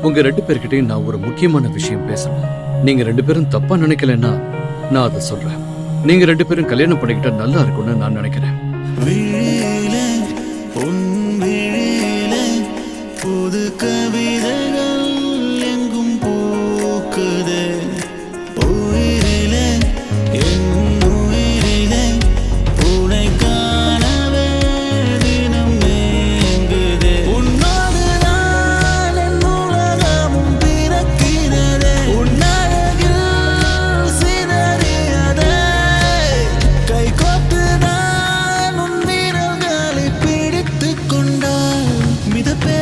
உங்க 2 பேர்கிட்டயும் நான் ஒரு முக்கியமான விஷயம் பேசணும். நீங்க 2 பேரும் தப்பா நினைக்கலன்னா நான் அதை சொல்றேன். நீங்க 2 பேரும் கல்யாணம் பண்ணிக்கிட்டா நல்லா இருக்கும்னு நான் நினைக்கிறேன். புது கவிதைகள் எங்கும் பூக்குதே, உயிரிலே என் உயிரிலே உனை காணவே தினம் ஏங்குதே. உன்னோடு நான் என் உலகமும் பிறக்கிறதே, உன் அழகில் சிதறியதே. கை கோர்த்து நான் உன் விரல்களை பிடித்துக் கொண்டால் மிதப்பே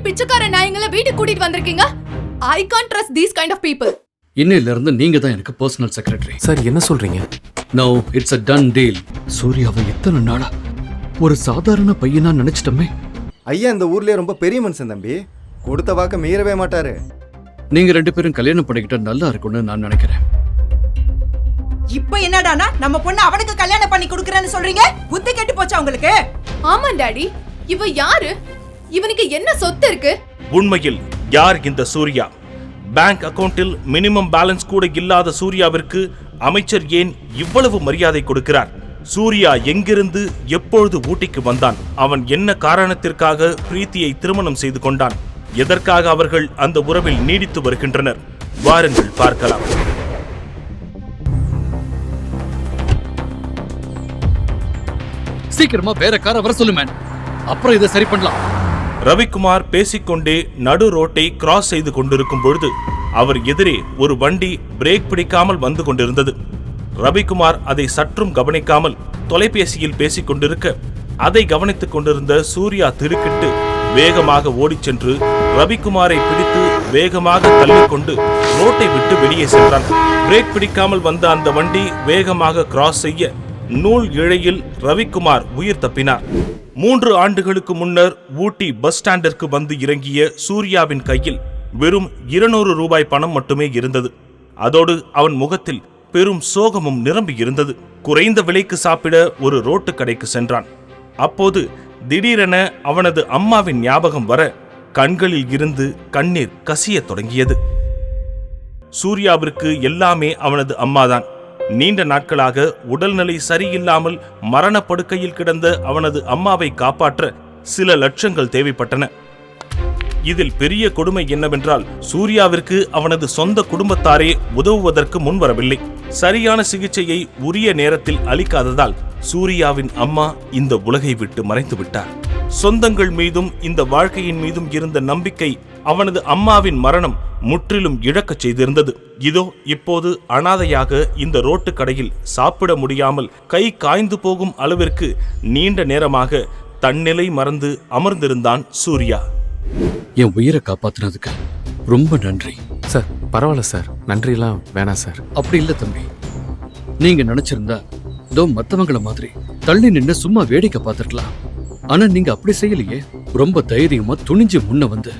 பிச்சைக்கார நாயங்களை வீட்டுக்கு கூட்டிட்டு வந்திருக்கீங்க. I can't trust these kind of people. இன்னையில இருந்து நீங்க தான் எனக்கு பர்சனல் செக்ரட்டரி. சார் என்ன சொல்றீங்க? Now it's a done deal. சூர்யாவை எத்தனை நாளா ஒரு சாதாரண பையனா நினைச்சிட்டோமே. ஐயா இந்த ஊர்லயே ரொம்ப பெரிய மனுஷன் தம்பி, கொடுத்த வாக்க மீறவே மாட்டாரு. நீங்க 2 பேரும் கல்யாணம் பண்ணிக்கிட்டா நல்லா இருக்கும்னு நான் நினைக்கிறேன். இப்ப என்னடானா நம்ம பொண்ணு அவனுக்கு கல்யாணம் பண்ணி கொடுக்கறேன்னு சொல்றீங்க? புத்தி கெட்டு போச்சா உங்களுக்கு? ஆமா டாடி, இவ யாரு? இவனுக்கு என்ன சொத்து இருக்கு? உண்மையில் யார் இந்த சூர்யா? பேங்க் அக்கவுண்டில் மினிமம் பேலன்ஸ் கூட இல்லாத சூர்யாவிற்கு அமைச்சர் ஏன் இவ்வளவு மரியாதை கொடுக்கிறார்? சூர்யா எங்கிருந்து எப்பொழுது ஊட்டிக்கு வந்தான்? அவன் என்ன காரணத்திற்காக பிரீத்தியை திருமணம் செய்து கொண்டான்? எதற்காக அவர்கள் அந்த உறவில் நீடித்து வருகின்றனர்? வாருங்கள் பார்க்கலாம். சீக்கிரமா வேற காரை வர சொல்லு மேன், அப்புறம் இதை சரி பண்ணலாம். ரவிக்குமார் பேசிக்கொண்டே நடு ரோட்டை கிராஸ் செய்து கொண்டிருக்கும் பொழுது அவர் எதிரே ஒரு வண்டி பிரேக் பிடிக்காமல் வந்து கொண்டிருந்தது. ரவிக்குமார் அதை சற்றும் கவனிக்காமல் தொலைபேசியில் பேசிக் கொண்டிருக்க அதை கவனித்துக் கொண்டிருந்த சூர்யா திடுக்கிட்டு வேகமாக ஓடிச் சென்று ரவிக்குமாரை பிடித்து வேகமாக தள்ளிக்கொண்டு ரோட்டை விட்டு வெளியே சென்றான். பிரேக் பிடிக்காமல் வந்த அந்த வண்டி வேகமாக கிராஸ் செய்ய நூல் இழையில் ரவிக்குமார் உயிர் தப்பினார். 3 ஆண்டுகளுக்கு முன்னர் ஊட்டி பஸ் ஸ்டாண்டிற்கு வந்து இறங்கிய சூர்யாவின் கையில் வெறும் 200 ரூபாய் பணம் மட்டுமே இருந்தது. அதோடு அவன் முகத்தில் பெரும் சோகமும் நிரம்பி இருந்தது. குறைந்த விலைக்கு சாப்பிட ஒரு ரோட்டு கடைக்கு சென்றான். அப்போது திடீரென அவனது அம்மாவின் ஞாபகம் வர கண்களில் இருந்து கண்ணீர் கசிய தொடங்கியது. சூர்யாவிற்கு எல்லாமே அவனது அம்மாதான். நீண்ட நாட்களாக உடல்நிலை சரியில்லாமல் மரணப்படுக்கையில் கிடந்த அவனது அம்மாவை காப்பாற்ற சில லட்சங்கள் தேவைப்பட்டன. இதில் பெரிய கொடுமை என்னவென்றால் சூர்யாவிற்கு அவனது சொந்த குடும்பத்தாரே உதவுவதற்கு முன்வரவில்லை. சரியான சிகிச்சையை உரிய நேரத்தில் அளிக்காததால் சூர்யாவின் அம்மா இந்த உலகை விட்டு மறைந்து விட்டார். சொந்தங்கள் மீதும் இந்த வாழ்க்கையின் மீதும் இருந்த நம்பிக்கை அவனது அம்மாவின் மரணம் முற்றிலும் இழக்கச் செய்திருந்தது. இதோ இப்போது அனாதையாக இந்த ரோட்டு கடையில் சாப்பிட முடியாமல் கை காய்ந்து போகும் அளவிற்கு நீண்ட நேரமாக தன்னிலை மறந்து அமர்ந்திருந்தான் சூர்யா. என் உயிரை காப்பாத்தினதுக்கு ரொம்ப நன்றி. சார் பரவாயில்ல சார், நன்றியெல்லாம் வேணாம் சார். அப்படி இல்ல தம்பி, நீங்க நினைச்சிருந்தா இதோ மத்தவங்கள மாதிரி தள்ளி நின்று சும்மா வேடிக்கை பார்த்திருக்கலாம். ஆனா நீங்க அப்படி செய்யலையே. ரொம்ப தைரியமா துணிஞ்சு முன்ன வந்து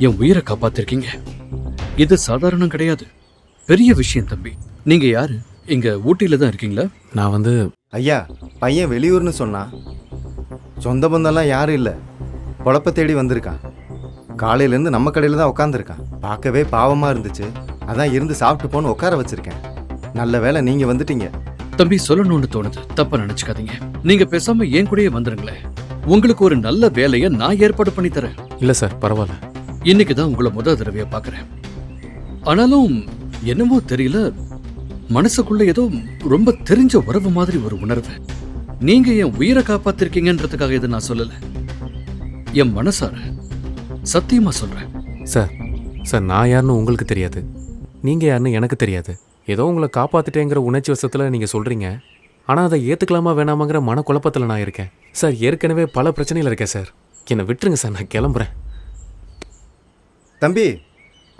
என் உயிரை காப்பாத்திருக்கீங்க. இது சாதாரணம் கிடையாது, பெரிய விஷயம் தம்பி. நீங்க யாரு? இங்க ஊட்டியில தான் இருக்கீங்களா? நான் வந்து ஐயா பையன் வெளியூர்னு சொன்னா, சொந்த பந்தம்லாம் யாரும் இல்லை, பொழப்ப தேடி வந்திருக்கான். காலையிலேருந்து நம்ம கடையில் தான் உட்காந்துருக்கான். பார்க்கவே பாவமாக இருந்துச்சு, அதான் இருந்து சாப்பிட்டு போன்னு உட்கார வச்சிருக்கேன். நல்ல வேளை நீங்கள் வந்துட்டீங்க. தம்பி, சொல்லணும்னு தோணுது, தப்பா நினைச்சுக்காதீங்க. நீங்க பேசாம என் கூடயே வந்துருங்களேன். உங்களுக்கு ஒரு நல்ல வேலையை நான் ஏற்பாடு பண்ணி தரேன். இல்லை சார் பரவாயில்ல. இன்னைக்குதான் உங்களை முதல் தடவையா பாக்குறேன். ஆனாலும் என்னமோ தெரியல, மனசுக்குள்ள ஏதோ ரொம்ப தெரிஞ்ச உறவு மாதிரி ஒரு உணர்வு. நீங்க என் உயிரை காப்பாத்திருக்கீங்கன்றதுக்காக இதை நான் சொல்லல, என் மனசார சத்தியமா சொல்றேன். சார் சார் நான் யாருன்னு உங்களுக்கு தெரியாது. நீங்க யாருன்னு எனக்கு தெரியாது. ஏதோ உங்களை காப்பாத்திட்டேங்கிற உணர்ச்சி வசத்துல நீங்க சொல்றீங்க. ஆனா அதை ஏத்துக்கலாமா வேணாமாங்கிற மனக்குழப்பத்துல நான் இருக்கேன் சார். ஏற்கனவே பல பிரச்சனைகள் இருக்கேன் சார். என்னை விட்டுருங்க சார், நான் கிளம்புறேன். தம்பி,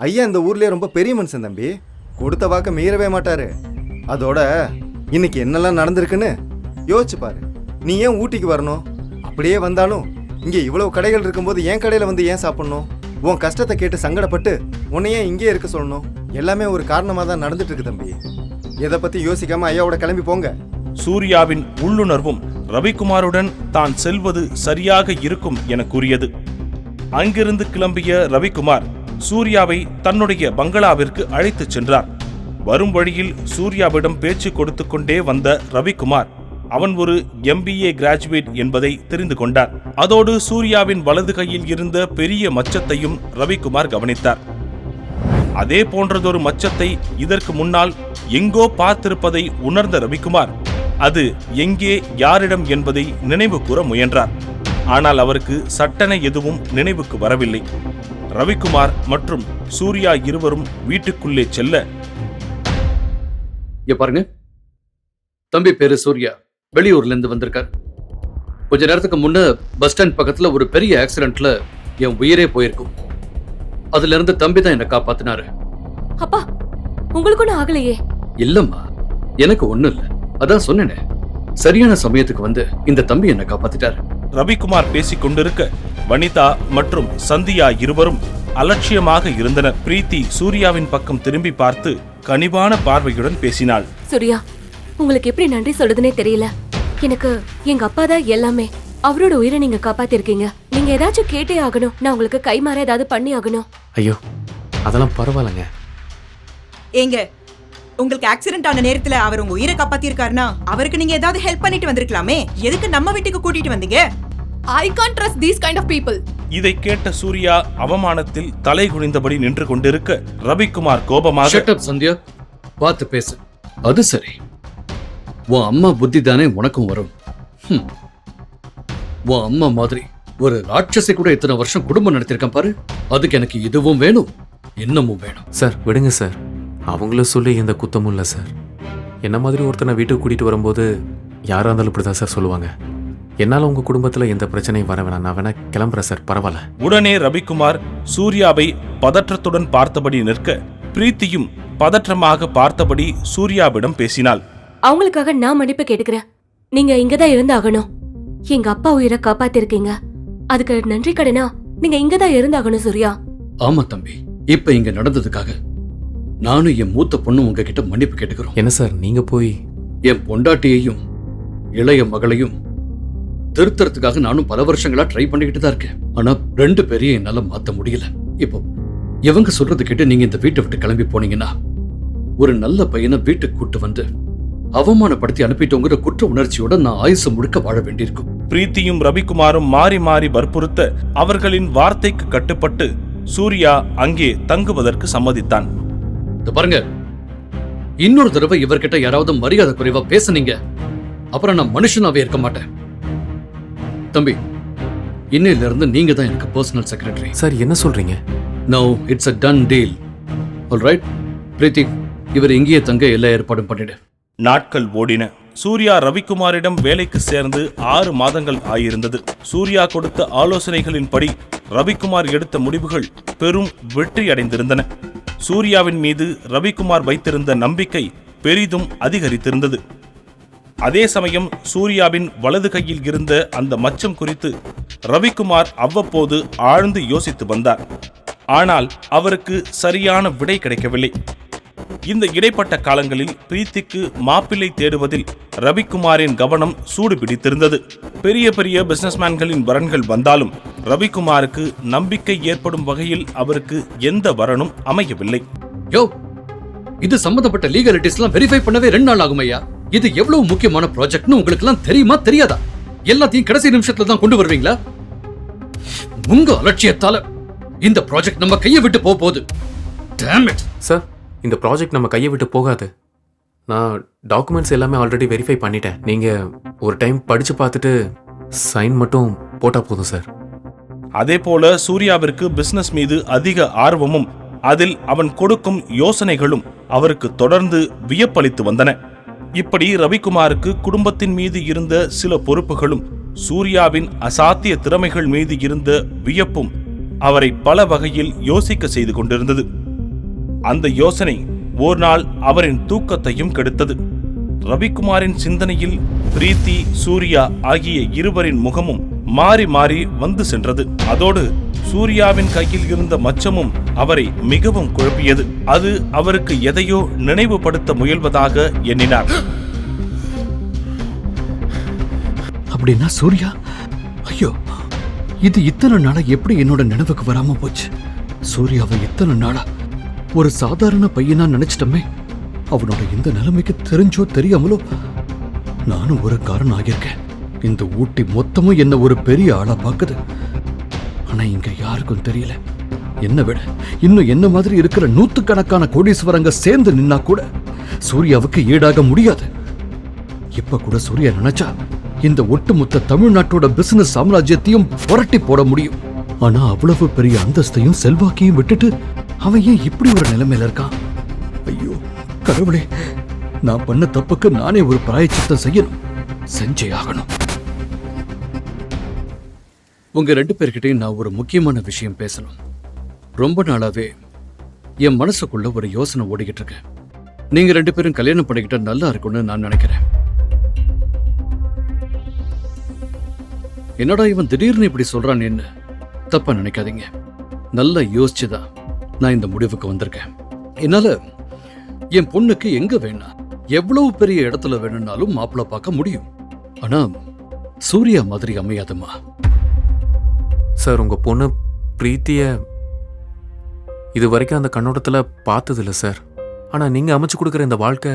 ஐயா இந்த ஊர்லயே ரொம்ப பெரிய மனுஷன் தம்பி. கொடுத்த வாக்க மீறவே மாட்டாரு. அதோட இன்னைக்கு என்னெல்லாம் நடந்திருக்குன்னு யோசிச்சு பாரு. நீ ஏன் ஊட்டிக்கு வரணும்? அப்படியே வந்தாலும் இங்க இவ்வளவு கடைகள் இருக்கும்போது என் கடையில வந்து ஏன் சாப்பிடணும்? உன் கஷ்டத்தை கேட்டு சங்கடப்பட்டு உன்னை ஏன் இங்கே இருக்க சொல்லணும்? எல்லாமே ஒரு காரணமா தான் நடந்துட்டு இருக்கு தம்பி. எதை பத்தி யோசிக்காம ஐயாவோட கிளம்பி போங்க. சூர்யாவின் உள்ளுணர்வும் ரவிக்குமாருடன் தான் செல்வது சரியாக இருக்கும் என கூறியது. அங்கிருந்து கிளம்பிய ரவிக்குமார் சூர்யாவை தன்னுடைய பங்களாவிற்கு அழைத்துச் சென்றார். வரும் வழியில் சூர்யாவிடம் பேச்சு கொடுத்து கொண்டே வந்த ரவிக்குமார் அவன் ஒரு MBA கிராஜுவேட் என்பதை தெரிந்து கொண்டார். அதோடு சூர்யாவின் வலது கையில் இருந்த பெரிய மச்சத்தையும் ரவிக்குமார் கவனித்தார். அதே போன்றதொரு மச்சத்தை இதற்கு முன்னால் எங்கோ பார்த்திருப்பதை உணர்ந்த ரவிக்குமார் அது எங்கே, யாரிடம் என்பதை நினைவு கூற முயன்றார். ஆனால் அவருக்கு சட்டென எதுவும் நினைவுக்கு வரவில்லை. ரவிக்குமார் மற்றும் சூர்யா இருவரும் வீட்டுக்குள்ளே செல்ல, இங்க பாருங்க, தம்பி பேரு சூர்யா, வெளியூர்ல இருந்து வந்திருக்கார். கொஞ்ச நேரத்துக்கு முன்ன பஸ் ஸ்டாண்ட் பக்கத்துல ஒரு பெரிய ஆக்சிடென்ட்ல என் உயிரே போயிருக்கும். அதுல இருந்து தம்பி தான் என்ன காப்பாத்தினாரு. அப்பா, உங்களுக்கு ஒன்றும் ஆகலையே? இல்லம்மா, எனக்கு ஒண்ணும் இல்ல. அதான் சொன்னேனே, சரியான சமயத்துக்கு வந்து இந்த தம்பி என்ன காப்பாத்திட்டாரு. ரவிக்குமார் பேசிக் கொண்டிருக்க வனிதா மற்றும் சந்தியா இருவரும் அலட்சியமாக இருந்தனர். பிரீத்தி சூர்யாவின் பக்கம் திரும்பி பார்த்து கனிவான பார்வையுடன் பேசினாள். சூர்யா, உங்களுக்கு எப்படி நன்றி சொல்றதுனே தெரியல. எனக்கு எங்க அப்பா தான் எல்லாமே. அவரோட உயிரை நீங்க காப்பாத்திருக்கீங்க. நீங்க ஏதாச்சும் கேட்டே ஆகணும். நான் உங்களுக்கு கைமாற ஏதாவது பண்ணி ஆகணும். ஐயோ, அதெல்லாம் பரவாயில்லைங்க. ஏங்க, உங்களுக்கு ஆக்சிடென்ட் ஆன நேரத்துல அவர் உங்க உயிரை காப்பாத்திருக்காருன்னா அவருக்கு நீங்க ஏதாவது ஹெல்ப் பண்ணிட்டு வந்திருக்கலாமே. எதுக்கு நம்ம வீட்டுக்கு கூட்டிட்டு வந்தீங்க? I can't trust these kind of people. இதை கேட்ட சூர்யா அவமானத்தில் தலை குனிந்தபடி நின்று கொண்டிருக்க ரவிக்குமார் கோபமாக, Shut up, சந்தியா, பார்த்து பேசு. அது சரி, உன் அம்மா புத்தி தானே உனக்கும் வரும். உன் அம்மா மாதிரி ஒரு ராட்சசி கூட இத்தனை வருஷம் குடும்பம் நடத்திருக்கேன் பாரு. அதுக்கு எனக்கு இதுவும் வேணும், இன்னமும் வேணும். சார் விடுங்க சார், அவங்கள சொல்லி எந்த குத்தமும் இல்லை சார். என்ன மாதிரி ஒருத்தனை வீட்டுக்கு கூட்டிட்டு வரும்போது யாராக இருந்தாலும் இப்படி தான் சார் சொல்லுவாங்க. என்னால் உங்கள் குடும்பத்தில் எந்த பிரச்சனையும் வர வேணாம். நான் வேணா கிளம்புறேன் சார், பரவாயில்ல. உடனே ரவிக்குமார் சூர்யாவை பதற்றத்துடன் பார்த்தபடி நிற்க பிரீத்தியும் பதற்றமாக பார்த்தபடி சூர்யாவிடம் பேசினாள். அவங்களுக்காக நான் மன்னிப்பு கேட்டுக்கிறேன். நீங்க இங்கதான் இருந்தாகணும். எங்க அப்பா உயிரை காப்பாத்திருக்கீங்க. அதுக்கு நன்றி கடனா நீங்க இங்கதான் இருந்தாகணும் சூர்யா. ஆமா தம்பி, இப்ப இங்க நடந்ததுக்காக நானும் என் மூத்த பொண்ணு உங்ககிட்ட மன்னிப்பு கேட்டுக்கிறோம். என்ன சார், நீங்க போய் என் பொண்டாட்டியையும் இளைய மகளையும் திருத்தறதுக்காக நானும் பல வருஷங்களா ட்ரை பண்ணிக்கிட்டு தான் இருக்கேன். ஆனா ரெண்டு பேரையும் என்னால மாத்த முடியல. இப்போ இவங்க சொல்றது கேட்டு நீங்க இந்த வீட்டை விட்டு கிளம்பி போனீங்கன்னா ஒரு நல்ல பையனை வீட்டுக்கு கூட்டு வந்து அவமானப்படுத்தி அனுப்பிட்டோங்கிற குற்ற உணர்ச்சியோட நான் ஆயுசு முழுக்க வாழ வேண்டியிருக்கும். பிரீத்தியும் ரவிக்குமாரும் மாறி மாறி வற்புறுத்த அவர்களின் வார்த்தைக்கு கட்டுப்பட்டு சூர்யா அங்கே தங்குவதற்கு சம்மதித்தான். பாருங்க, இன்னொரு தடவை இவர்கிட்ட யாராவது மரியாதை குறைவா பேசுனீங்க, அப்புறம் நான் மனுஷனாவே இருக்க மாட்டேன். தம்பி, இன்னையில இருந்து நீங்க தான் எனக்கு பர்சனல் செக்ரட்டரி. சார் என்ன சொல்றீங்க? No, it's a done deal. All right, Preethi, இவர் இங்கேயே தங்க எல்லா ஏற்பாடும் பண்ணிடு. நாட்கள் ஓடின. சூர்யா ரவிக்குமாரிடம் வேலைக்கு சேர்ந்து 6 மாதங்கள் ஆயிருந்தது. சூர்யா கொடுத்த ஆலோசனைகளின்படி ரவிக்குமார் எடுத்த முடிவுகள் பெரும் வெற்றி அடைந்திருந்தன. சூர்யாவின் மீது ரவிக்குமார் வைத்திருந்த நம்பிக்கை பெரிதும் அதிகரித்திருந்தது. அதே சமயம் சூர்யாவின் வலது கையில் இருந்த அந்த மச்சம் குறித்து ரவிக்குமார் அவ்வப்போது ஆழ்ந்து யோசித்து வந்தார். ஆனால் அவருக்கு சரியான விடை கிடைக்கவில்லை. இந்த இடைப்பட்ட காலங்களில் பிரீத்திக்கு மாப்பிள்ளை தேடுவதில் ரவிக்குமாரின் கவனம் சூடு பிடித்திருந்தது. பெரிய பெரிய பிசினஸ்மேன்களின் வரன்கள் வந்தாலும் ரவிக்குமாருக்கு நம்பிக்கை ஏற்படும் வகையில் அவருக்கு எந்த வரனும் அமையவில்லை. யோ, இது சம்பந்தப்பட்ட லீகலிட்டிஸ்லாம் வெரிஃபை பண்ணவே 2 நாள் ஆகும் ஐயா. இது எவ்வளவு முக்கியமான ப்ராஜெக்ட்னு உங்களுக்கு எல்லாம் தெரியுமா தெரியாதா? எல்லாத்தையும் கடைசி நிமிஷத்துல தான் கொண்டு வருவீங்களா? உங்க அலட்சியத்தால இந்த ப்ராஜெக்ட் நம்ம கையை விட்டு போகுது. Damn it. சார், இந்த ப்ராஜெக்ட் நம்ம கையை விட்டு போகாது. நான் டாக்குமெண்ட்ஸ் எல்லாமே ஆல்ரெடி வெரிஃபை பண்ணிட்டேன். நீங்கள் ஒரு டைம் படித்து பார்த்துட்டு சைன் மட்டும் போட்டால் போதும் சார். அதே போல சூர்யாவிற்கு பிசினஸ் மீது அதிக ஆர்வமும் அதில் அவன் கொடுக்கும் யோசனைகளும் அவருக்கு தொடர்ந்து வியப்பளித்து வந்தன. இப்படி ரவிக்குமாருக்கு குடும்பத்தின் மீது இருந்த சில பொறுப்புகளும் சூர்யாவின் அசாத்திய திறமைகள் மீது இருந்த வியப்பும் அவரை பல வகையில் யோசிக்க செய்து கொண்டிருந்தது. அந்த யோசனை ஓர் நாள் அவரின் தூக்கத்தையும் கெடுத்தது. ரவிக்குமாரின் சிந்தனையில் பிரீத்தி, சூர்யா ஆகிய இருவரின் முகமும் மாறி மாறி வந்து சென்றது. அதோடு சூர்யாவின் கையில் இருந்த மச்சமும் அவரை மிகவும் குழப்பியது. அது அவருக்கு எதையோ நினைவுபடுத்த முயல்வதாக எண்ணினார். அப்படின்னா சூர்யா, ஐயோ, இது இத்தனை நாளா எப்படி என்னோட நினைவுக்கு வராம போச்சு? சூர்யாவை இத்தனை நாளா ஒரு சாதாரண பையனா நினைச்சிட்டமே. அவனோட இந்த நிலைமைக்கு தெரிஞ்சோ தெரியாமலோ நானும் ஒரு காரணம் ஆகியிருக்கேன். இந்த ஊட்டி மொத்தமும் என்ன ஒரு பெரிய ஆளா பாக்குது. ஆனா இங்க யாருக்கும் தெரியல. என்ன விட இன்னும் என்ன மாதிரி இருக்கிற நூத்துக்கணக்கான கோடீஸ்வரங்க சேர்ந்து நின்னா கூட சூர்யாவுக்கு ஈடாக முடியாது. இப்ப கூட சூர்யா நினைச்சா இந்த ஒட்டுமொத்த தமிழ்நாட்டோட பிசினஸ் சாம்ராஜ்யத்தையும் புரட்டி போட முடியும். ஆனா அவ்வளவு பெரிய அந்தஸ்தையும் செல்வாக்கையும் விட்டுட்டு அவன் ஏன் இப்படி ஒரு நிலைமையில இருக்கான்? ஐயோ கடவுளே, நான் பண்ண தப்புக்கு நானே ஒரு பிராயச்சித்தம் செய்யணும், செஞ்சே ஆகணும். உங்க 2 பேர்கிட்டையும் நான் ஒரு முக்கியமான விஷயம் பேசணும். ரொம்ப நாளாவே என் மனசுக்குள்ள ஒரு யோசனை ஓடிக்கிட்டு இருக்கு. நீங்க 2 பேரும் கல்யாணம் பண்ணிக்கிட்டா நல்லா இருக்கும்னு நான் நினைக்கிறேன். என்னடா இவன் திடீர்னு இப்படி சொல்றான், என்ன தப்பா நினைக்காதீங்க. நல்லா யோசிச்சுதான் நான் இந்த முடிவுக்கு வந்திருக்கேன். என்னால என் பொண்ணுக்கு எங்க வேணா எவ்வளவு பெரிய இடத்துல வேணும்னாலும் மாப்பிள்ள பார்க்க முடியும். ஆனா சூர்யா மாதிரி அமையாதம்மா. சார், உங்க பொண்ணு பிரீத்திய இது வரைக்கும் அந்த கண்ணோட்டத்துல பார்த்தது இல்லை சார். ஆனா நீங்க அமைச்சு கொடுக்குற இந்த வாழ்க்கை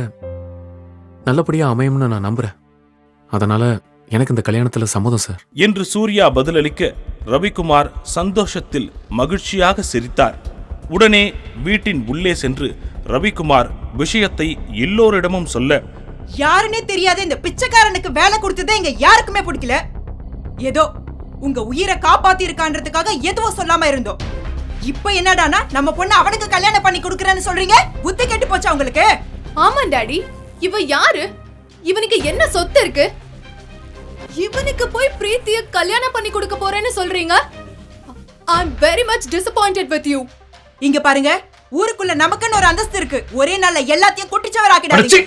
நல்லபடியா அமையும்னு நான் நம்புறேன். அதனால எனக்கு இந்த கல்யாணத்துல சம்மதம் சார் என்று சூர்யா பதிலளிக்க ரவிக்குமார் சந்தோஷத்தில் மகிழ்ச்சியாக சிரித்தார். உடனே வீட்டின் உள்ளே சென்று ரவிக்குமார் விஷயத்தை எல்லோரிடமும் சொல்ல, யாருன்னே தெரியாத இந்த பிச்சைக்காரனுக்கு வேலை கொடுத்ததே இங்க யாருக்குமே பிடிக்கல. ஏதோ உங்க உயிரை காப்பாத்தி இருக்கான்றதுக்காக எதுவும் சொல்லாம இருந்தோம். இப்ப என்னடானா நம்ம பொண்ணு அவனுக்கு கல்யாணம் பண்ணி கொடுக்கறேன்னு சொல்றீங்க. புத்தி கெட்டு போச்சா உங்களுக்கு? ஆமா டாடி, இவ யாரு? இவனுக்கு என்ன சொத்து இருக்கு? இவனுக்கு போய் பிரீத்திய கல்யாணம் பண்ணி கொடுக்க போறேன்னு சொல்றீங்க? I am very much disappointed with you. இங்க பாருங்க, ஊருக்குள்ள நமக்குன்னு ஒரு அந்தஸ்து இருக்கு. ஒரே நாள்ல எல்லாத்தையும் குட்டிச்சவராக்கிடாதீங்க.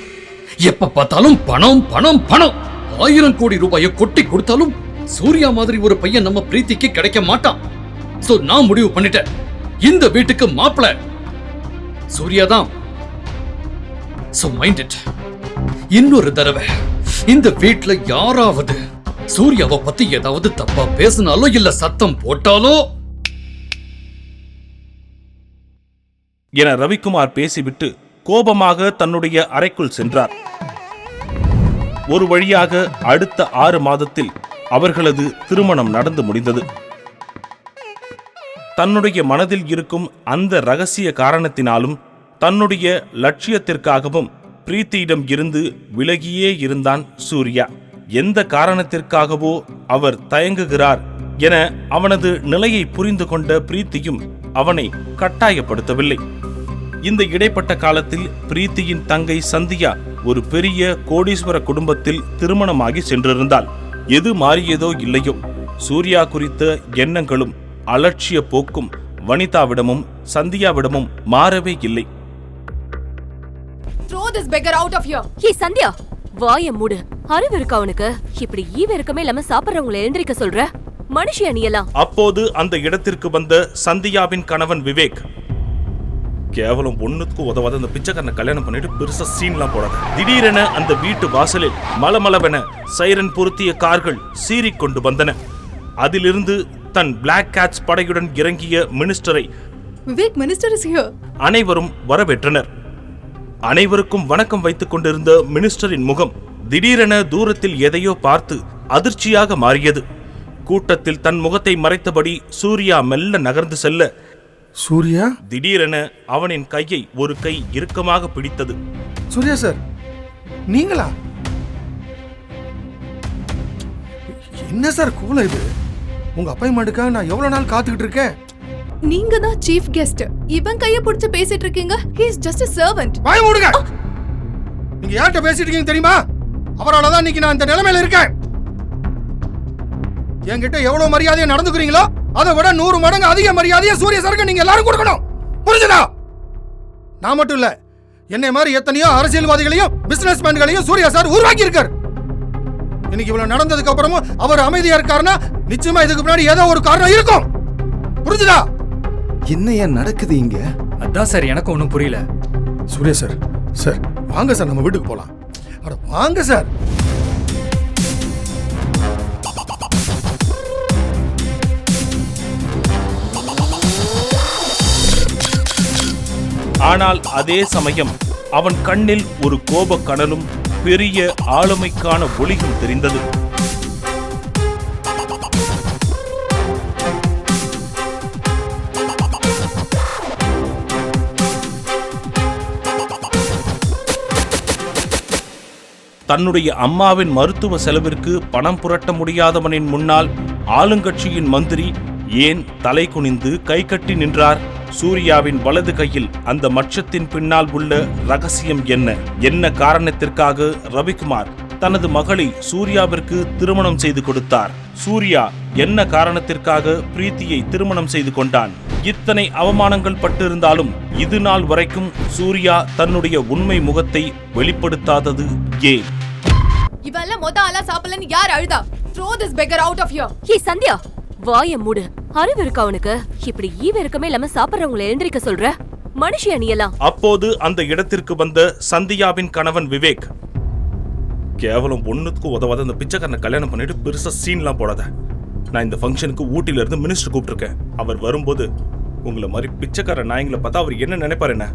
எப்ப பார்த்தாலும் பணம் பணம் பணம். 1000 கோடி ரூபாயை கொட்டி கொடுத்தாலும் சூர்யா மாதிரி ஒரு பையன் நம்ம பிரீத்திக்கு கிடைக்க மாட்டான். சோ நான் முடிவு பண்ணிட்டேன், இந்த வீட்டுக்கு மாப்பிள்ளை சூர்யா தான். So mind it. இன்னொரு தடவை இந்த வீட்ல யாராவது சூர்யாவை பத்தி ஏதாவது தப்பா பேசினாலோ இல்ல சத்தம் போட்டாலோ என ரவிக்குமார் பேசிவிட்டு கோபமாக தன்னுடைய அறைக்குள் சென்றார். ஒரு வழியாக அடுத்த 6 மாதத்தில் அவர்களது திருமணம் நடந்து முடிந்தது. தன்னுடைய மனதில் இருக்கும் அந்த ரகசிய காரணத்தினாலும் தன்னுடைய லட்சியத்திற்காகவும் பிரீத்தியிடம் இருந்து விலகியே இருந்தான் சூர்யா. எந்த காரணத்திற்காகவோ அவர் தயங்குகிறார் என அவனது நிலையை புரிந்து கொண்ட பிரீத்தியும் அவனை கட்டாயப்படுத்தவில்லை. இந்த இடைப்பட்ட காலத்தில் பிரீத்தியின் தங்கை சந்தியா ஒரு பெரிய கோடீஸ்வர குடும்பத்தில் திருமணமாகி சென்றிருந்தாள். எது மாறியதோ இல்லையோ, சூர்யா குறித்த எண்ணங்களும் அலட்சிய போக்கும் வனிதாவிடமும் சந்தியாவிடமும் மாறவே இல்லை. Throw this beggar out of here. ஏ சந்தியா, வாய மூடு. அறிவு இருக்கா உனக்கு? இப்படி ஈவ இருக்கமே இல்லாம சாப்பிடுறவங்களை எழுந்திருக்க சொல்ற மனுஷியா நீ எல்லாம்? அப்போது அந்த இடத்திற்கு வந்த சந்தியாவின் கணவன் விவேக், கேவலம் ஒண்ணுக்கு உதவாத அந்த பிச்சைக்காரனை கல்யாணம் பண்ணிட்டு பெருசா சீன்லாம் போடாத. திடீரென அந்த வீட்டு வாசலில் மலமளவென சைரன் பொருத்திய கார்கள் சீறிக்கொண்டு வந்தன. அதிலிருந்து தன் பிளாக் கேட்ஸ் படையுடன் இறங்கிய மினிஸ்டரை விவேக், மினிஸ்டர் இஸ் ஹியர். அனைவரும் வரவேற்றனர். அனைவருக்கும் வணக்கம் வைத்துக் கொண்டிருந்த மினிஸ்டரின் முகம் திடீரென தூரத்தில் எதையோ பார்த்து அதிர்ச்சியாக மாறியது. கூட்டத்தில் தன் முகத்தை மறைத்தபடி சூர்யா மெல்ல நகர்ந்து செல்ல, சூர்யா, திடீரென அவனின் கையை ஒரு கை இறுக்கமாக பிடித்தது. சூர்யா சார், நீங்களா? என்ன சார் கூல இது? உங்க அப்பாயின்மெண்ட்டுக்காக நான் எவ்வளவு நாள் காத்துக்கிட்டு இருக்கேன். நீங்க தான் சீஃப் கெஸ்ட். இவன் கைய பிடிச்சு பேசிட்டு இருக்கீங்க. he is just a servant. வாய மூடுங்க. நீங்க யார்கிட்ட பேசிட்டு இருக்கீங்க தெரியுமா? அவரால தான் இன்னைக்கு நான் இந்த நிலைமையில இருக்கேன். என்கிட்ட எவ்வளவு மரியாதையா நடந்துக்கிறீங்களோ அதை விட 100 மடங்கு அதிக மரியாதையா சூர்யா சாருக்கு நீங்க எல்லாரும் கொடுக்கணும். புரிஞ்சுதா? நான் மட்டும் இல்ல, என்னை மாதிரி எத்தனையோ அரசியல்வாதிகளையும் பிசினஸ் மேன்களையும் சூர்யா சார் உருவாக்கி இருக்கார். இன்னைக்கு இவ்வளவு நடந்ததுக்கு அப்புறமும் அவர் அமைதியா இருக்காருன்னா நிச்சயமா இதுக்கு முன்னாடி ஏதோ ஒரு காரணம் இருக்கும். புரிஞ்சுதா? என்னையா நடக்குது இங்க? அதான் சார் எனக்கு ஒன்றும் புரியல. சூர்யா சார், சார் வாங்க சார், நம்ம வீட்டுக்கு போலாம். அட வாங்க சார். ஆனால் அதே சமயம் அவன் கண்ணில் ஒரு கோபக் கனலும் பெரிய ஆளுமைக்கான ஒளியும் தெரிந்தது. தன்னுடைய அம்மாவின் மருத்துவ செலவிற்கு பணம் புரட்ட முடியாதவனின் முன்னால் ஆளுங்கட்சியின் மந்திரி ஏன் தலை குனிந்து கை கட்டி நின்றார்? சூர்யாவின் வலது கையில் அந்த மச்சத்தின் பின்னால் உள்ள ரகசியம் என்ன? என்ன காரணத்திற்காக ரவிக்குமார் தனது மகளை சூர்யாவிற்கு திருமணம் செய்து கொடுத்தார்? சூர்யா என்ன காரணத்திற்காக பிரீத்தியை திருமணம் செய்து கொண்டான்? இத்தனை அவமானங்கள் பட்டிருந்தாலும் இது நாள் வரைக்கும் சூர்யா தன்னுடைய உண்மை முகத்தை வெளிப்படுத்தாதது ஏன்? இவெல்லாம் மொத ஆளா சாப்பிடலன்னு யார் அழுதா? throw this beggar out of here. ஏய் சந்தியா, வாய மூடு. அறிவு இருக்கா உனக்கு? இப்படி ஈவ இருக்கமே இல்லாம சாப்பிடுறவங்களை எழுந்திருக்க சொல்ற மனுஷியா நீ எல்லாம்? அப்போது அந்த இடத்திற்கு வந்த சந்தியாவின் கணவன் விவேக், கேவலம் ஒண்ணுக்கு உதவாத அந்த பிச்சைக்காரனை கல்யாணம் பண்ணிட்டு பெருசா சீன்லாம் போடாத. நான் இந்த ஃபங்க்ஷனுக்கு ஊட்டில இருந்து மினிஸ்டர் கூப்பிட்டிருக்கேன். அவர் வரும்போது உங்களை மாதிரி பிச்சைக்கார நாயங்களை பார்த்தா அவர் என்ன நினைப்பாரு? என்ன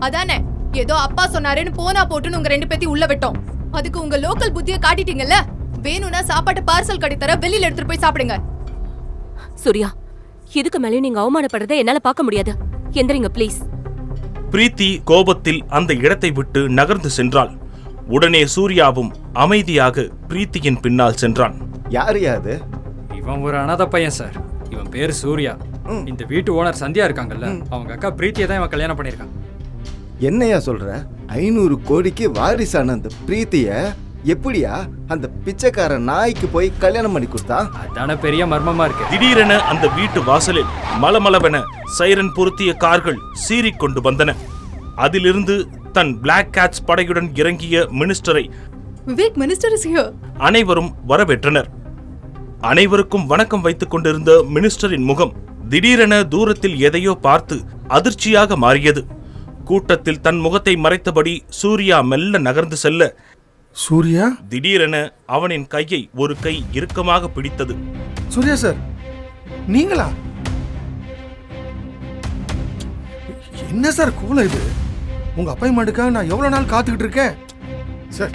அதானே, ஏதோ அப்பா சொன்னாருன்னு போனா போட்டுன்னு உங்க 2 பேத்தையும் உள்ள விட்டோம். அதுக்கு உங்க லோக்கல் புத்தியை காட்டிட்டீங்கல்ல. வேணும்னா சாப்பாட்டு பார்சல் கட்டி தர, வெளியில எடுத்துட்டு போய் சாப்பிடுங்க. சூர்யா, இதுக்கு மேலே நீங்க அவமானப்படுறதை என்னால பார்க்க முடியாது. எந்திரிங்க ப்ளீஸ். பிரீத்தி கோபத்தில் அந்த இடத்தை விட்டு நகர்ந்து சென்றாள். உடனே சூர்யாவும் அமைதியாக பிரீத்தியின் பின்னால் சென்றான். யாரு அது? இவன் ஒரு அனாதை பையன் சார். இவன் பேரு சூர்யா. இந்த வீட்டு ஓனர் சந்தியா இருக்காங்கல்ல, அவங்க அக்கா பிரீத்தியை தான் இவன் கல்யாணம் பண்ணிருக்கான். என்னையா சொல்ற? 500 கோடிக்கு வாரிசான அந்த பிரீத்திய எப்படியா அந்த பிச்சைக்கார நாய்க்கு போய் கல்யாணம் பண்ணி கொடுத்தா? அதான பெரிய மர்மமா இருக்கு. திடீரென அந்த வீட்டு வாசலில் மலமளவென சைரன் பொருத்திய கார்கள் சீறிக்கொண்டு வந்தன. அதிலிருந்து தன் பிளாக் கேட்ஸ் படையுடன் இறங்கிய மினிஸ்டரை விவேக், மினிஸ்டர் இஸ் ஹியர். அனைவரும் வரவேற்றனர். அனைவருக்கும் வணக்கம் வைத்துக் கொண்டிருந்த மினிஸ்டரின் முகம் திடீரென தூரத்தில் எதையோ பார்த்து அதிர்ச்சியாக மாறியது. கூட்டத்தில் தன் முகத்தை மறைத்தபடி சூர்யா மெல்ல நகர்ந்து செல்ல, சூர்யா, திடீரென அவனின் கையை ஒரு கை இறுக்கமாக பிடித்தது. சூர்யா சார், நீங்களா? என்ன சார் கூல இது? உங்க அப்பாயின்மெண்ட்டுக்காக நான் எவ்வளவு நாள் காத்துக்கிட்டு இருக்கேன். சார்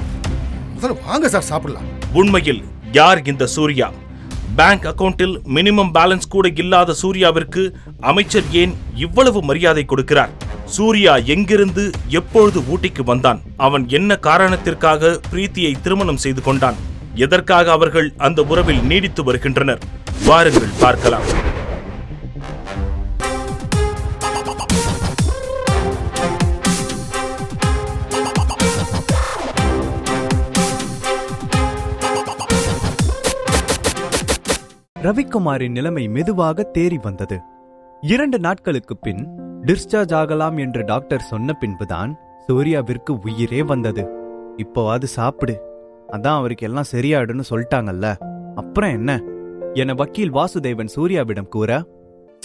முதல்ல வாங்க சார், சாப்பிடலாம். உண்மையில் யார் இந்த சூர்யா? பேங்க் அக்கவுண்டில் மினிமம் பேலன்ஸ் கூட இல்லாத சூர்யாவிற்கு அமைச்சர் ஏன் இவ்வளவு மரியாதை கொடுக்கிறார்? சூர்யா எங்கிருந்து எப்பொழுது ஊட்டிக்கு வந்தான்? அவன் என்ன காரணத்திற்காக பிரீத்தியை திருமணம் செய்து கொண்டான்? எதற்காக அவர்கள் அந்த உறவில் நீடித்து வருகின்றனர்? வாருங்கள் பார்க்கலாம். ரவிக்குமாரின் நிலைமை மெதுவாக தேறி வந்தது. 2 நாட்களுக்கு பின் டிஸ்சார்ஜ் ஆகலாம் என்று டாக்டர் சொன்ன பின்புதான் சூர்யாவிற்கு உயிரே வந்தது. இப்போவாது சாப்பிடு, அதான் அவருக்கு எல்லாம் சரியாயிடுன்னு சொல்லிட்டாங்கல்ல, அப்புறம் என்ன என வக்கீல் வாசுதேவன் சூர்யாவிடம் கூற,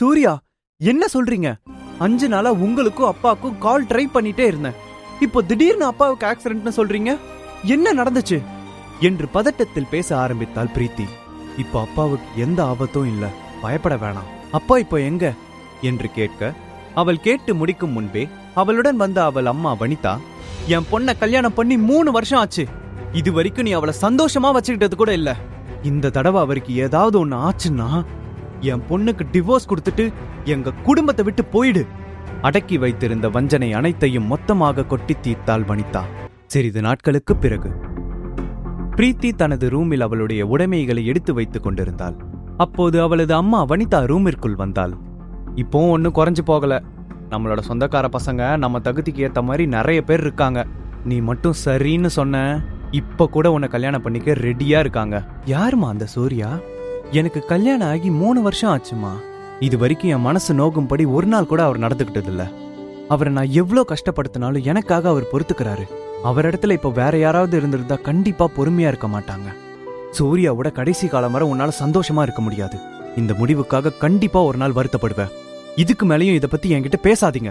சூர்யா என்ன சொல்றீங்க? 5 நாளா உங்களுக்கும் அப்பாவுக்கும் கால் ட்ரை பண்ணிட்டே இருந்தேன். இப்போ திடீர்னு அப்பாவுக்கு ஆக்சிடென்ட்னு சொல்றீங்க, என்ன நடந்துச்சு என்று பதட்டத்தில் பேச ஆரம்பித்தாள் பிரீத்தி. இப்போ அப்பாவுக்கு எந்த ஆபத்தும் இல்ல, பயப்பட வேணாம். அப்பா இப்போ எங்க என்று கேட்க, அவள் கேட்டு முடிக்கும் முன்பே அவளுடன் வந்த அவள் அம்மா வனிதா, என் பொண்ணை கல்யாணம் பண்ணி 3 வருஷம் ஆச்சு, இது வரைக்கும் நீ அவளை சந்தோஷமா வச்சுக்கிட்டது கூட இல்ல. இந்த தடவை அவருக்கு ஏதாவது ஒண்ணு ஆச்சுன்னா என் பொண்ணுக்கு டிவோர்ஸ் கொடுத்துட்டு எங்க குடும்பத்தை விட்டு போயிடு. அடக்கி வைத்திருந்த வஞ்சனை அனைத்தையும் மொத்தமாக கொட்டி தீர்த்தாள் வனிதா. சிறிது நாட்களுக்கு பிறகு பிரீத்தி தனது ரூமில் அவளுடைய உடைமைகளை எடுத்து வைத்துக் கொண்டிருந்தாள். அப்போது அவளது அம்மா வனிதா ரூமிற்குள் வந்தாள். இப்போவும் ஒன்றும் குறைஞ்சு போகல. நம்மளோட சொந்தக்கார பசங்க நம்ம தகுதிக்கு ஏத்த மாதிரி நிறைய பேர் இருக்காங்க. நீ மட்டும் சரின்னு சொன்ன, இப்ப கூட உன்னை கல்யாணம் பண்ணிக்க ரெடியா இருக்காங்க. யாருமா அந்த சூர்யா? எனக்கு கல்யாணம் ஆகி 3 வருஷம் ஆச்சுமா. இது வரைக்கும் என் மனசு நோகும்படி ஒரு நாள் கூட அவர் நடந்துக்கிட்டது இல்ல. அவரை நான் எவ்வளோ கஷ்டப்படுத்தினாலும் எனக்காக அவர் பொறுத்துக்கிறாரு. அவர் இடத்துல இப்ப வேற யாராவது இருந்திருந்தா கண்டிப்பா பொறுமையா இருக்க மாட்டாங்க. சூர்யாவோட கடைசி காலம் வரை உன்னால சந்தோஷமா இருக்க முடியாது. இந்த முடிவுக்காக கண்டிப்பா ஒரு நாள் வருத்தப்படுவேன். இதுக்கு மேலேயும் இதை பத்தி என்கிட்ட பேசாதீங்க.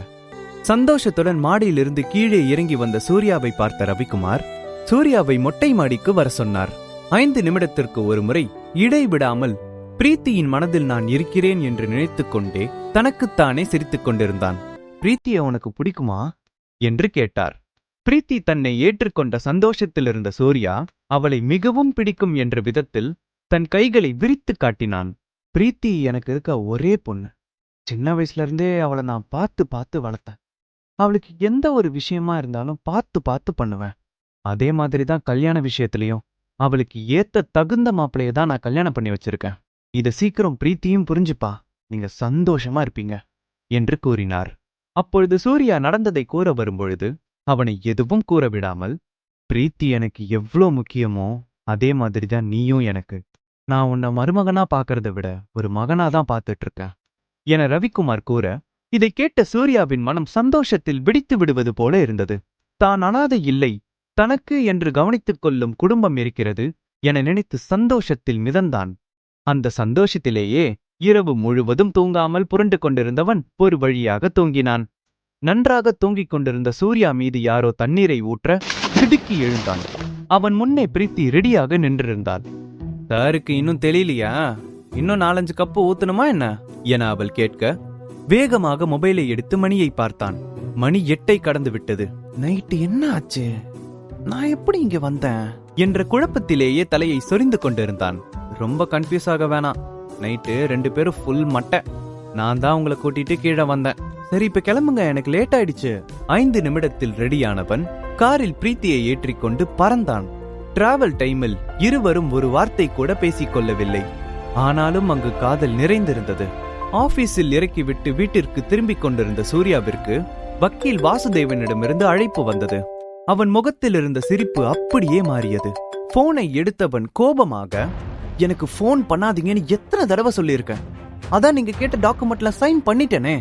சந்தோஷத்துடன் மாடியிலிருந்து கீழே இறங்கி வந்த சூர்யாவை பார்த்த ரவிக்குமார் சூர்யாவை மொட்டை மாடிக்கு வர சொன்னார். 5 நிமிடத்திற்கு ஒரு முறை இடைவிடாமல் பிரீத்தியின் மனதில் நான் இருக்கிறேன் என்று நினைத்துக் கொண்டே தனக்குத்தானே சிரித்துக் கொண்டிருந்தான். பிரீத்தியை உனக்கு பிடிக்குமா என்று கேட்டார். பிரீத்தி தன்னை ஏற்றுக்கொண்ட சந்தோஷத்தில் இருந்த சூர்யா அவளை மிகவும் பிடிக்கும் என்ற விதத்தில் தன் கைகளை விரித்து காட்டினான். பிரீத்தி எனக்கு இருக்க ஒரே பொண்ணு. சின்ன வயசுல இருந்தே அவளை நான் பார்த்து பார்த்து வளர்த்தேன். அவளுக்கு எந்த ஒரு விஷயமா இருந்தாலும் பார்த்து பார்த்து பண்ணுவேன். அதே மாதிரி தான் கல்யாண விஷயத்திலையும் அவளுக்கு ஏத்த தகுந்த மாப்பிளைய தான் நான் கல்யாணம் பண்ணி வச்சிருக்கேன். இதை சீக்கிரம் பிரீத்தியும் புரிஞ்சுப்பா, நீங்க சந்தோஷமா இருப்பீங்க என்று கூறினார். அப்பொழுது சூர்யா நடந்ததை கூற வரும்பொழுது அவனை எதுவும் கூற விடாமல், பிரீத்தி எனக்கு எவ்வளோ முக்கியமோ அதே மாதிரிதான் நீயும் எனக்கு. நான் உன்னை மருமகனா பாக்குறத விட ஒரு மகனா தான் பார்த்துட்டு இருக்கேன் என ரவிக்குமார் கூற, இதை கேட்ட சூர்யாவின் மனம் சந்தோஷத்தில் வெடித்து விடுவது போல இருந்தது. தான் அனாதை இல்லை, தனக்கு என்று கவனித்துக் கொள்ளும் குடும்பம் இருக்கிறது என நினைத்து சந்தோஷத்தில் மிதந்தான். அந்த சந்தோஷத்திலேயே இரவு முழுவதும் தூங்காமல் புரண்டு கொண்டிருந்தவன் ஒரு வழியாக தூங்கினான். நன்றாக தூங்கிக் கொண்டிருந்த சூர்யா மீது யாரோ தண்ணீரை ஊற்ற திடுக்கி எழுந்தான். அவன் முன்னே பிரீத்தி ரெடியாக நின்றிருந்தாள். சாருக்கு இன்னும் தெரியலையா? இன்னும் 4-5 கப்பு ஊத்தணுமா என்ன என அவள் கேட்க, வேகமாக மொபைலை எடுத்து மணியை பார்த்தான். மணி 8 கடந்து விட்டது. நைட்டு என்ன ஆச்சு? நான் எப்படி இங்க வந்தேன் என்ற குழப்பத்திலேயே தலையை சொரிந்து கொண்டிருந்தான். ரொம்ப கன்ஃபியூஸ் ஆக வேணாம். நைட்டு 2 பேரும் ஃபுல் மட்டை. நான் தான் உங்களை கூட்டிட்டு கீழே வந்தேன். சரி இப்ப கிளம்புங்க, எனக்கு லேட் ஆயிடுச்சு. 5 நிமிடத்தில் ரெடியானவன் காரில் பிரீத்தியை ஏற்றிக்கொண்டு பறந்தான். டிராவல் டைமில் இருவரும் ஒரு வார்த்தை கூட பேசிக்கொள்ளவில்லை. ஆனாலும் அங்கு காதல் நிறைந்திருந்தது. ஆபீஸில் இறக்கிவிட்டு வீட்டிற்கு திரும்பிக் கொண்டிருந்த சூர்யாவிற்கு வக்கீல் வாசுதேவனிடமிருந்து அழைப்பு வந்தது. அவன் முகத்தில் இருந்த சிரிப்பு அப்படியே மாறியது. போனை எடுத்தவன் கோபமாக, எனக்கு போன் பண்ணாதீங்கன்னு எத்தனை தடவை சொல்லியிருக்கேன். அதான் நீங்க கேட்ட டாக்குமெண்ட்ல சைன் பண்ணிட்டேனே,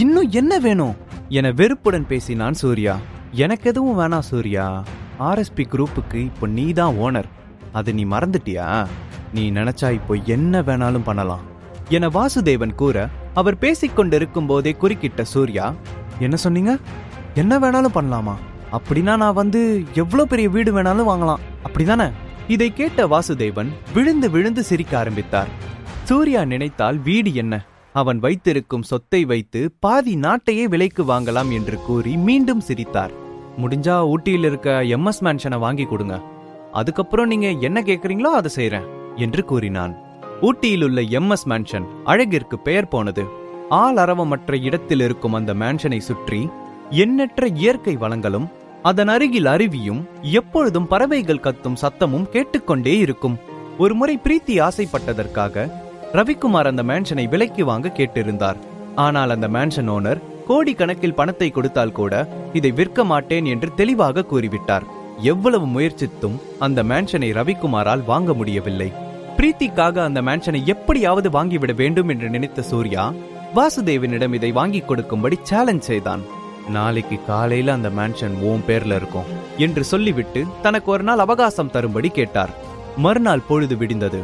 இன்னும் என்ன வேணும் என வெறுப்புடன் பேசினான் சூர்யா. எனக்கு எதுவும் வேணாம் சூர்யா, ஆர்எஸ்பி குரூப்புக்கு இப்போ நீ தான் ஓனர். அது நீ மறந்துட்டியா? நீ நினைச்சா இப்போ என்ன வேணாலும் பண்ணலாம் என வாசுதேவன் கூற, அவர் பேசிக்கொண்டிருக்கும் போதே குறுக்கிட்ட சூர்யா, என்ன சொன்னீங்க? என்ன வேணாலும் பண்ணலாமா? அப்படின்னா நான் எவ்வளவு பெரிய வீடு வேணாலும் வாங்கலாம், அப்படிதானே? இதை கேட்ட வாசுதேவன் விழுந்து விழுந்து சிரிக்க ஆரம்பித்தார். சூர்யா நினைத்தால் வீடு என்ன, அவன் வைத்திருக்கும் சொத்தை வைத்து பாதி நாட்டையே விலைக்கு வாங்கலாம் என்று கூறி மீண்டும் சிரித்தார். முடிஞ்சா ஊட்டியில் இருக்க எம்எஸ் மேன்ஷனை வாங்கி கொடுங்க, அதுக்கப்புறம் நீங்க என்ன கேக்குறீங்களோ அதை செய்றேன் என்று கூறினான். ஊட்டியில் உள்ள எம்எஸ் மேன்ஷன் அழகிற்கு பெயர் போனது. ஆள் அரவமற்ற இடத்தில் இருக்கும் அந்த மேன்ஷனை சுற்றி எண்ணற்ற இயற்கை வளங்களும் அதன் அருகில் அருவியும் எப்பொழுதும் பறவைகள் கத்தும் சத்தமும் கேட்டுக்கொண்டே இருக்கும். ஒருமுறை பிரீத்தி ஆசைப்பட்டதற்காக ரவிக்குமார் அந்த மேன்ஷனை விலைக்கு வாங்க கேட்டிருந்தார். ஆனால் அந்த மேன்ஷன் ஓனர் கோடி கணக்கில் பணத்தை கொடுத்தால் கூட இதை விற்க மாட்டேன் என்று தெளிவாக கூறிவிட்டார். எவ்வளவு முயற்சித்தும் அந்த மேன்ஷனை ரவிக்குமாரால் வாங்க முடியவில்லை. பிரீத்திக்காக அந்த மேன்ஷனை எப்படியாவது வாங்கிவிட வேண்டும் என்று நினைத்த சூர்யா வாசுதேவனிடம் இதை வாங்கி கொடுக்கும்படி சேலஞ்ச் செய்தான். நாளைக்கு காலையில அந்த மேன்ஷன் ஓம் பேர்ல இருக்கும் என்று சொல்லிவிட்டு தனக்கு ஒரு நாள் அவகாசம் தரும்படி கேட்டார். மறுநாள் பொழுது விடிந்தது.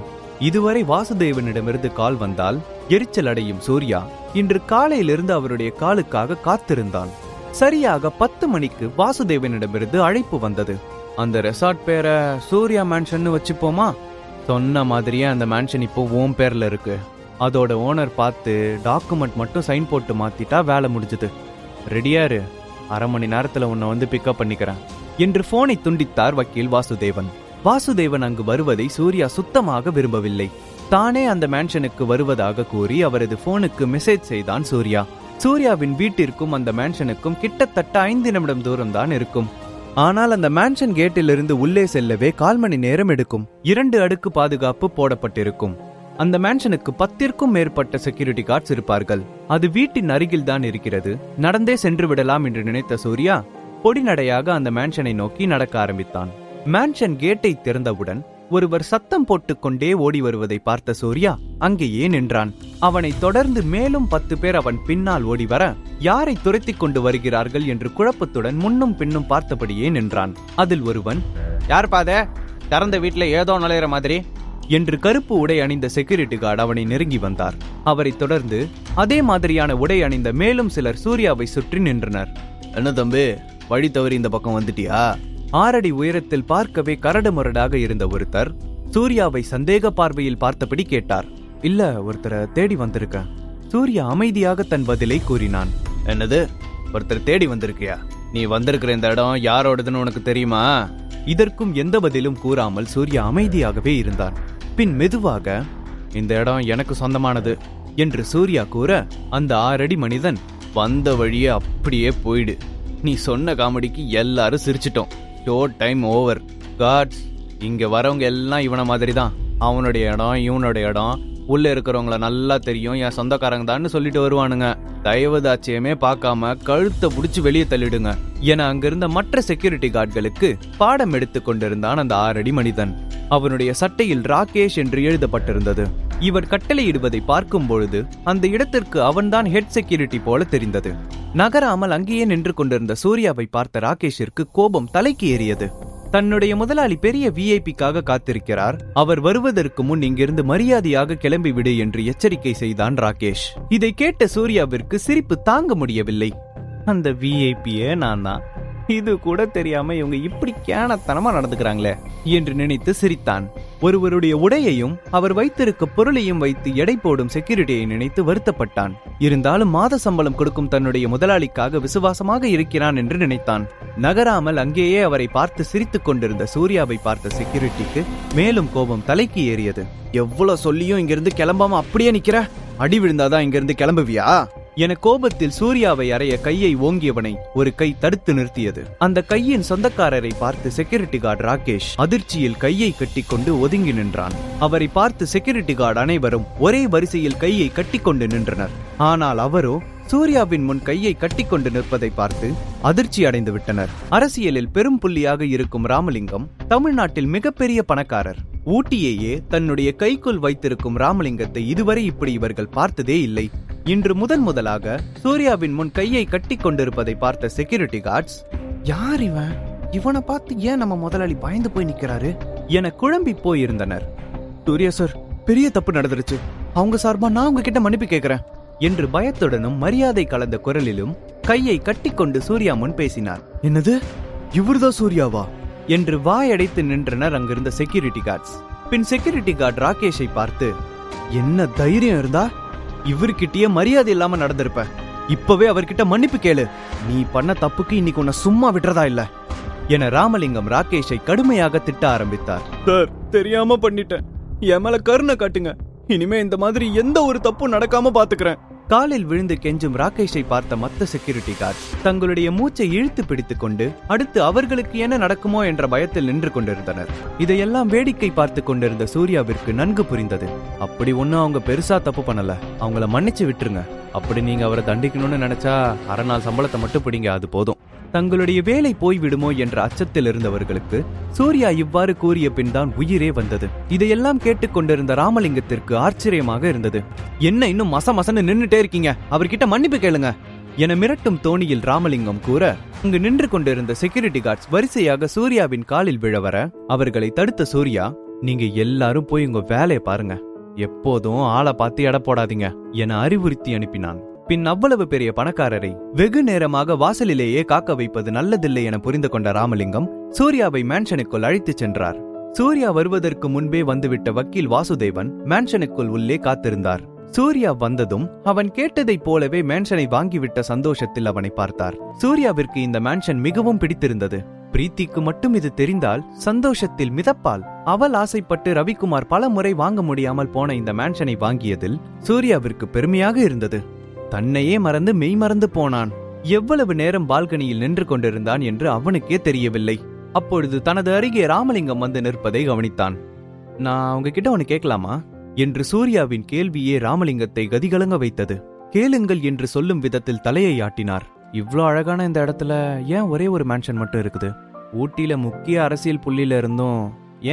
இதுவரை வாசுதேவனிடமிருந்து கால் வந்தால் எரிச்சல் அடையும் சூர்யா இன்று காலையிலிருந்து அவருடைய காலுக்காக காத்திருந்தான். சரியாக 10 மணிக்கு வாசுதேவனிடமிருந்து அழைப்பு வந்தது. அந்த ரெசார்ட் பேரை சூர்யா மேன்ஷன் வச்சுப்போமா? சொன்ன மாதிரியே அந்த மேன்ஷன் இப்போ ஓம் பேர்ல இருக்கு. அதோட ஓனர் பார்த்து டாக்குமெண்ட் மட்டும் சைன் போட்டு மாத்திட்டா வேலை முடிஞ்சது. ரெடியாரு, 1/2 மணி நேரத்துல உன்னை பிக்கப் பண்ணிக்கிறேன் என்று போனை துண்டித்தார் வக்கீல் வாசுதேவன். வாசுதேவன் அங்கு வருவதை சூர்யா சுத்தமாக விரும்பவில்லை. தானே அந்த மேன்ஷனுக்கு வருவதாக கூறி அவரது போனுக்கு மெசேஜ் செய்தான் சூர்யா. சூர்யாவின் வீட்டிற்கும் அந்த மேன்ஷனுக்கும் கிட்டத்தட்ட 5 நிமிடம் தூரம் தான் இருக்கும். ஆனால் அந்த மேன்ஷன் கேட்டிலிருந்து உள்ளே செல்லவே 1/4 மணி நேரம் எடுக்கும். 2 அடுக்கு பாதுகாப்பு போடப்பட்டிருக்கும். அந்த மேன்ஷனுக்கு 10ற்கும் மேற்பட்ட செக்யூரிட்டி கார்ட்ஸ் இருப்பார்கள். அது வீட்டின் அருகில் தான் இருக்கிறது. நடந்தே சென்று விடலாம் என்று நினைத்த சூர்யா பொடிநடையாக அந்த மேன்ஷனை நோக்கி நடக்க ஆரம்பித்தான். மேன்ஷன் கேட்டை திறந்தவுடன் ஒருவர் சத்தம் போட்டுக்கொண்டே ஓடி வருவதை பார்த்த சூர்யா அங்கேயே நின்றான். அவனை தொடர்ந்து மேலும் 10 பேர் அவன் பின்னால் ஓடி வர யாரை துரத்தி கொண்டு வருகிறார்கள் என்று குழப்பத்துடன் முன்னும் பின்னும் பார்த்தபடியே நின்றான். அதில் ஒருவன், யார் பாத திறந்த வீட்டுல ஏதோ நுழையிற மாதிரி என்று கருப்பு உடை அணிந்த செக்யூரிட்டி கார்டு அவனை நெருங்கி வந்தார். அவரை தொடர்ந்து அதே மாதிரியான உடை அணிந்த மேலும் சிலர் சூர்யாவை சுற்றி நின்றனர். என்ன தம்பி, வழி தவறி இந்த பக்கம் வந்துட்டியா? 6 அடி உயரத்தில் பார்க்கவே கரடு முரடாக இருந்த ஒருத்தர் சூர்யாவை சந்தேக பார்வையில் பார்த்தபடி கேட்டார். இல்ல, ஒருத்தரை தேடி வந்திருக்கேன். சூர்யா அமைதியாக தன் பதிலை கூறினான். என்னது, ஒருத்தர் தேடி வந்திருக்கியா? நீ வந்திருக்கிற இந்த இடம் யாரோடதுன்னு உனக்கு தெரியுமா? இதற்கும் எந்த பதிலும் கூறாமல் சூர்யா அமைதியாகவே இருந்தான். பின் மெதுவாக, இந்த இடம் எனக்கு சொந்தமானது என்று சூர்யா கூற அந்த 6 அடி மனிதன், வந்த வழியே அப்படியே போயிடு. நீ சொன்ன காமெடிக்கு எல்லாரும் சிரிச்சிட்டோம். Show time over. காட்ஸ், இங்க வரவங்க எல்லாம் இவன மாதிரி தான். அவனுடைய இடம் இவனுடைய இடம், உள்ள இருக்கிறவங்கள நல்லா தெரியும், என் சொந்தக்காரங்க தான் சொல்லிட்டு வருவானுங்க. தயவுதாட்சியமே பார்க்காம கழுத்தை புடிச்சு வெளியே தள்ளிடுங்க என அங்கிருந்த மற்ற செக்யூரிட்டி கார்டுகளுக்கு பாடம் எடுத்து கொண்டிருந்தான் அந்த 6 அடி மனிதன். அவனுடைய சட்டையில் ராகேஷ் என்று எழுதப்பட்டிருந்தது. இவர் கட்டளையிடுவதை பார்க்கும் பொழுது அந்த இடத்திற்கு அவன்தான் ஹெட் செக்யூரிட்டி போல தெரிந்தது. நகராமல் அங்கேயே நின்று கொண்டிருந்த சூர்யாவை பார்த்த ராகேஷிற்கு கோபம் தலைக்கு ஏறியது. தன்னுடைய முதலாளி பெரிய விஐபிக்காக காத்திருக்கிறார். அவர் வருவதற்கு முன் இங்கிருந்து மரியாதையாக கிளம்பி விடு என்று எச்சரிக்கை செய்தான் ராகேஷ். இதை கேட்ட சூர்யாவிற்கு சிரிப்பு தாங்க முடியவில்லை. அந்த விஐபியே நான் தான், இது கூட தெரியாம இவங்க இப்படி கேனத்தனமா நடந்துக்கிறாங்களே என்று நினைத்து சிரித்தான். ஒருவருடைய உடையையும் அவர் வைத்திருக்க பொருளையும் வைத்து எடை போடும் செக்யூரிட்டியை நினைத்து வருத்தப்பட்டான். இருந்தாலும் மாத சம்பளம் கொடுக்கும் தன்னுடைய முதலாளிக்காக விசுவாசமாக இருக்கிறான் என்று நினைத்தான். நகராமல் அங்கேயே அவரை பார்த்து சிரித்துக் கொண்டிருந்த சூர்யாவை பார்த்த செக்யூரிட்டிக்கு மேலும் கோபம் தலைக்கு ஏறியது. எவ்வளவு சொல்லியும் இங்கிருந்து கிளம்பாம அப்படியே நிக்கிற? அடி விழுந்தாதான் இங்கிருந்து கிளம்புவியா என கோபத்தில் சூர்யாவை அறைய கையை ஓங்கியவனை ஒரு கை தடுத்து நிறுத்தியது. அந்த கையின் சொந்தக்காரரை பார்த்து செக்யூரிட்டி கார்டு ராகேஷ் அதிர்ச்சியில் கையை கட்டிக்கொண்டு ஒதுங்கி நின்றான். அவரை பார்த்து செக்யூரிட்டி கார்டு அனைவரும் ஒரே வரிசையில் கையை கட்டிக்கொண்டு நின்றனர். ஆனால் அவரோ சூர்யாவின் முன் கையை கட்டிக்கொண்டு நிற்பதை பார்த்து அதிர்ச்சி அடைந்து விட்டனர். அரசியலில் பெரும் புள்ளியாக இருக்கும் ராமலிங்கம் தமிழ்நாட்டில் மிகப்பெரிய பணக்காரர். ஊட்டியையே தன்னுடைய கைக்குள் வைத்திருக்கும் ராமலிங்கத்தை இதுவரை இப்படி இவர்கள் பார்த்ததே இல்லை. இன்று முதலாக சூர்யாவின் முன் கையை கட்டி கொண்டிருப்பதை பார்த்த செக்யூரிட்டி கார்ட்ஸ், யார் இவன்? இவனை பார்த்து ஏன் நம்ம முதலாளி பயந்து போய் நிக்கிறாரு என குழம்பி போயிருந்தனர். சூர்யா சார், பெரிய தப்பு நடந்துருச்சு. அவங்க சார்பா நான் உங்ககிட்ட மன்னிப்பு கேட்கிறேன் என்று பயத்துடனும் மரியாதை கலந்த குரலிலும் கையை கட்டிக்கொண்டு சூர்யா முன் பேசினார். என்னது, இவர்தான் சூர்யாவா என்று வாயடைத்து நின்றனர் அங்கிருந்த செக்யூரிட்டி கார்ட்ஸ். பின் செக்யூரிட்டி கார்டு ராகேஷை பார்த்து, என்ன தைரியம் இருந்தா இவர்கிட்டயே மரியாதை இல்லாம நடந்திருப்ப. இப்பவே அவர்கிட்ட மன்னிப்பு கேளு. நீ பண்ண தப்புக்கு இன்னைக்கு உன்னை சும்மா விட்டுறதா இல்ல என ராமலிங்கம் ராகேஷை கடுமையாக திட்ட ஆரம்பித்தார். சார், தெரியாம பண்ணிட்டேன். என் மேல கருணை காட்டுங்க. இனிமே இந்த மாதிரி எந்த ஒரு தப்பும் நடக்காம பாத்துக்கிறேன். காலில் விழுந்து கெஞ்சும் ராகேஷை பார்த்த மற்ற செக்யூரிட்டி கார்டு தங்களுடைய மூச்சை இழுத்து பிடித்துக் கொண்டு அடுத்து அவர்களுக்கு என்ன நடக்குமோ என்ற பயத்தில் நின்று கொண்டிருந்தனர். இதையெல்லாம் வேடிக்கை பார்த்து கொண்டிருந்த சூர்யாவிற்கு நன்கு புரிந்தது. அப்படி ஒன்னும் அவங்க பெருசா தப்பு பண்ணல, அவங்கள மன்னிச்சு விட்டுருங்க. அப்படி நீங்க அவரை தண்டிக்கணும்னு நினைச்சா 1/2 நாள் சம்பளத்தை மட்டும் பிடிங்க, அது போதும். தங்களுடைய வேலை போய்விடுமோ என்ற அச்சத்தில் இருந்தவர்களுக்கு சூர்யா இவ்வாறு கூறிய பின் தான் உயிரே வந்தது. இதையெல்லாம் கேட்டுக்கொண்டிருந்த ராமலிங்கத்திற்கு ஆச்சரியமாக இருந்தது. என்ன இன்னும் மசமசன்னு நின்னுட்டே இருக்கீங்க, அவர்கிட்ட மன்னிப்பு கேளுங்க என மிரட்டும் தோணியில் ராமலிங்கம் கூற, அங்கு நின்று கொண்டிருந்த செக்யூரிட்டி கார்ட்ஸ் வரிசையாக சூர்யாவின் காலில் விழவர அவர்களை தடுத்த சூர்யா, நீங்க எல்லாரும் போய் உங்க வேலையை பாருங்க, எப்போதும் ஆளை பார்த்து எடை போடாதீங்க என அறிவுறுத்தி அனுப்பினான். பின் அவ்வளவு பெரிய பணக்காரரை வெகு நேரமாக வாசலிலேயே காக்க வைப்பது நல்லதில்லை என புரிந்து கொண்ட ராமலிங்கம் சூர்யாவை மேன்ஷனுக்குள் அழைத்துச் சென்றார். சூர்யா வருவதற்கு முன்பே வந்துவிட்ட வக்கீல் வாசுதேவன் மேன்ஷனுக்குள் உள்ளே காத்திருந்தார். சூர்யா வந்ததும் அவன் கேட்டதைப் போலவே மேன்ஷனை வாங்கிவிட்ட சந்தோஷத்தில் அவனை பார்த்தார். சூர்யாவிற்கு இந்த மேன்ஷன் மிகவும் பிடித்திருந்தது. பிரீத்திக்கு மட்டும் இது தெரிந்தால் சந்தோஷத்தில் மிதப்பாள். அவள் ஆசைப்பட்டு ரவிக்குமார் பல முறை வாங்க முடியாமல் போன இந்த மேன்ஷனை வாங்கியதில் சூர்யாவிற்கு பெருமையாக இருந்தது. தன்னையே மறந்து மெய் மறந்து போனான். எவ்வளவு நேரம் பால்கனியில் நின்று கொண்டிருந்தான் என்று அவனுக்கே தெரியவில்லை. அப்பொழுது தனது அருகே ராமலிங்கம் வந்து நிற்பதை கவனித்தான். நான் உங்ககிட்ட ஒன்னு கேட்கலாமா என்று சூர்யாவின் கேள்வியே ராமலிங்கத்தை கதிகலங்க வைத்தது. கேளுங்கள் என்று சொல்லும் விதத்தில் தலையை ஆட்டினார். இவ்ளோ அழகான இந்த இடத்துல ஏன் ஒரே ஒரு மேன்ஷன் மட்டும் இருக்குது? ஊட்டியில முக்கிய அரசியல் புள்ளியில இருந்தும்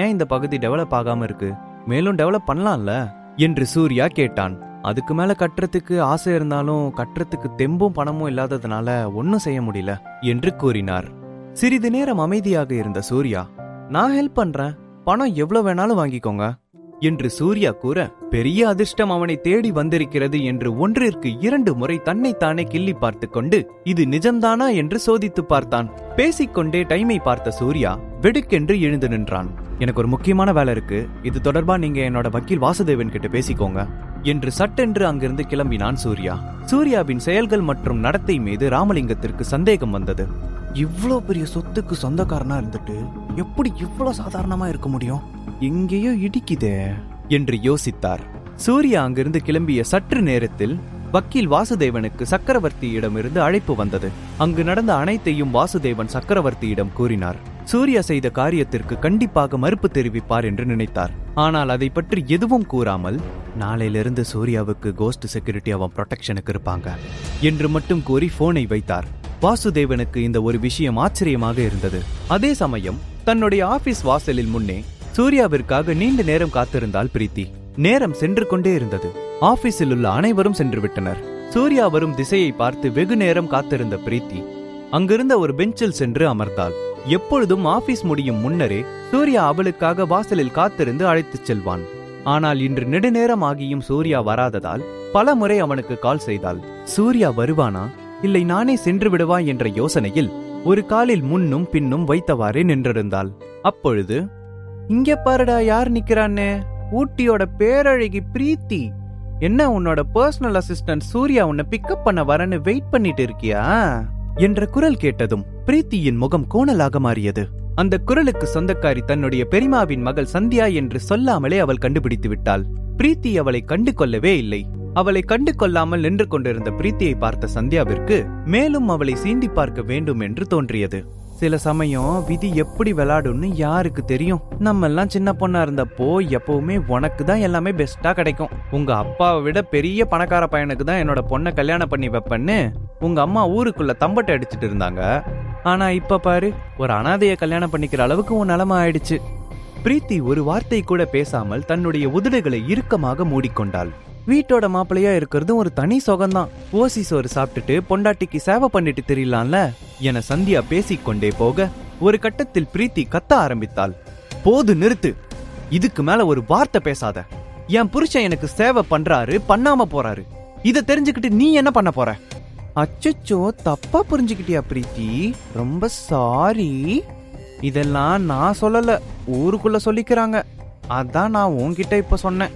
ஏன் இந்த பகுதி டெவலப் ஆகாம இருக்கு? மேலும் டெவலப் பண்ணலாம்ல என்று சூர்யா கேட்டான். அதுக்கு மேல கட்டுறதுக்கு ஆசை இருந்தாலும் கட்டுறதுக்கு தெம்பும் பணமும் இல்லாததுனால ஒன்னும் செய்ய முடியல என்று கூறினார். சிறிது நேரம் அமைதியாக இருந்த சூர்யா, நான் ஹெல்ப் பண்றேன், பணம் எவ்வளவு வேணாலும் வாங்கிக்கோங்க என்று சூர்யா கூற, பெரிய அதிர்ஷ்டம் அவனை தேடி வந்திருக்கிறது என்று 1ற்கு 2 முறை தன்னைத்தானே கிள்ளி பார்த்து கொண்டு இது நிஜம்தானா என்று சோதித்து பார்த்தான். பேசிக்கொண்டே டைமை பார்த்த சூர்யா வெடுக்கென்று எழுந்து நின்றான். எனக்கு ஒரு முக்கியமான வேலை இருக்கு, இது தொடர்பா நீங்க என்னோட வக்கீல் வாசுதேவன் கிட்ட பேசிக்கோங்க என்று சட்டென்று அங்கிருந்து கிளம்பினான் சூர்யா. சூர்யாவின் செயல்கள் மற்றும் நடத்தை மீது ராமலிங்கத்திற்கு சந்தேகம் வந்தது. இவ்ளோ பெரிய சொத்துக்கு சொந்தக்காரனா இருந்துட்டு எப்படி இவ்ளோ சாதாரணமா இருக்க முடியும்? எங்கேயோ இடிக்குதே என்று யோசித்தார். சூர்யா அங்கிருந்து கிளம்பிய சற்று நேரத்தில் வக்கீல் வாசுதேவனுக்கு சக்கரவர்த்தியிடமிருந்து அழைப்பு வந்தது. அங்கு நடந்த அனைத்தையும் வாசுதேவன் சக்கரவர்த்தியிடம் கூறினார். சூர்யா செய்த காரியத்திற்கு கண்டிப்பாக மறுப்பு தெரிவிப்பார் என்று நினைத்தார். ஆனால் அதை பற்றி எதுவும் கூறாமல், நாளையிலிருந்து சூர்யாவுக்கு கோஸ்ட் செக்யூரிட்டி அவன் ப்ரொடெக்ஷனுக்கு இருப்பாங்க என்று மட்டும் கூறி போனை வைத்தார். வாசுதேவனுக்கு இந்த ஒரு விஷயம் ஆச்சரியமாக இருந்தது. அதே சமயம் தன்னுடைய ஆபீஸ் வாசலில் முன்னே சூர்யாவிற்காக நீண்ட நேரம் காத்திருந்தாள் பிரீத்தி. நேரம் சென்று கொண்டே இருந்தது. ஆபீஸில் உள்ள அனைவரும் சென்று விட்டனர். சூர்யா வரும் திசையை பார்த்து வெகு நேரம் காத்திருந்த பிரீத்தி அங்கிருந்த ஒரு பெஞ்சில் சென்று அமர்ந்தாள். எப்பொழுதும் ஆபீஸ் முடியும் முன்னரே சூர்யா அவளுக்காக வாசலில் காத்திருந்து அழைத்துச் செல்வான். ஆனால் இன்று நெடுநேரம் ஆகியும் சூர்யா வராததால் பல முறை அவனுக்கு கால் செய்தாள். சூர்யா வருவானா இல்லை நானே சென்று விடுவா என்ற யோசனையில் ஒரு காலில் முன்னும் பின்னும் வைத்தவாறே நின்றிருந்தாள். அப்பொழுது, இங்க பாருடா யார் நிக்கிறான்னு, ஊட்டியோட பேரழகி பிரீத்தி. என்ன உன்னோட பர்சனல் அசிஸ்டன்ட் சூர்யா உன்னை பிக்கப் பண்ண வரன்னு வெயிட் பண்ணிட்டு இருக்கியா என்ற குரல் கேட்டதும் பிரீத்தியின் முகம் கோணலாக மாறியது. அந்த குரலுக்கு சொந்தக்காரி தன்னுடைய பெரியமாவின் மகள் சந்தியா என்று சொல்லாமலே அவள் கண்டுபிடித்து விட்டாள். பிரீத்தி அவளை கண்டு கொள்ளவே இல்லை. அவளை கண்டு கொள்ளாமல் நின்று கொண்டிருந்த பிரீத்தியை பார்த்த சந்தியாவிற்கு மேலும் அவளை சீண்டி பார்க்க வேண்டும் என்று தோன்றியது. சில சமயம் விதி எப்படி விளையாடும்னு யாருக்கு தெரியும்? நம்ம எல்லாம் சின்ன பொண்ணா இருந்தப்போ எப்பவுமே உனக்கு தான் எல்லாமே பெஸ்டா கிடைக்கும், உங்க அப்பாவை விட பெரிய பணக்கார பையனுக்கு தான் என்னோட பொண்ணை கல்யாணம் பண்ணி வைப்பேன்னு உங்க அம்மா ஊருக்குள்ள தம்பட்டை அடிச்சிட்டு இருந்தாங்க. ஆனா இப்ப பாரு, ஒரு அனாதைய கல்யாணம் பண்ணிக்கிற அளவுக்கு உன் நிலைமை ஆயிடுச்சு. பிரீத்தி ஒரு வார்த்தை கூட பேசாமல் தன்னுடைய உதடுகளை இறுக்கமாக மூடிக்கொண்டாள். வீட்டோட மாப்பிள்ளையா இருக்கிறது ஒரு தனி சுகம்தான். ஓசி சோறு சாப்பிட்டுட்டு பொண்டாட்டிக்கு சேவை பண்ணிட்டு தெரியலாம்ல என சந்தியா பேசிக்கொண்டே போக ஒரு கட்டத்தில் பிரீத்தி கத்த ஆரம்பித்தாள். போது நிறுத்து, இதுக்கு மேல ஒரு வார்த்தை பேசாத. என் புருஷன் எனக்கு சேவை பண்றாரு, பண்ணாம போறாரு. இத தெரிஞ்சுக்கிட்டு நீ என்ன பண்ண போற? அச்சச்சோ, தப்பா புரிஞ்சுக்கிட்டியா பிரீத்தி? ரொம்ப சாரி. இதெல்லாம் நான் சொல்லல, ஊருக்குள்ள சொல்லிக்கிறாங்க. அதான் நான் உன்கிட்ட இப்ப சொன்னேன்.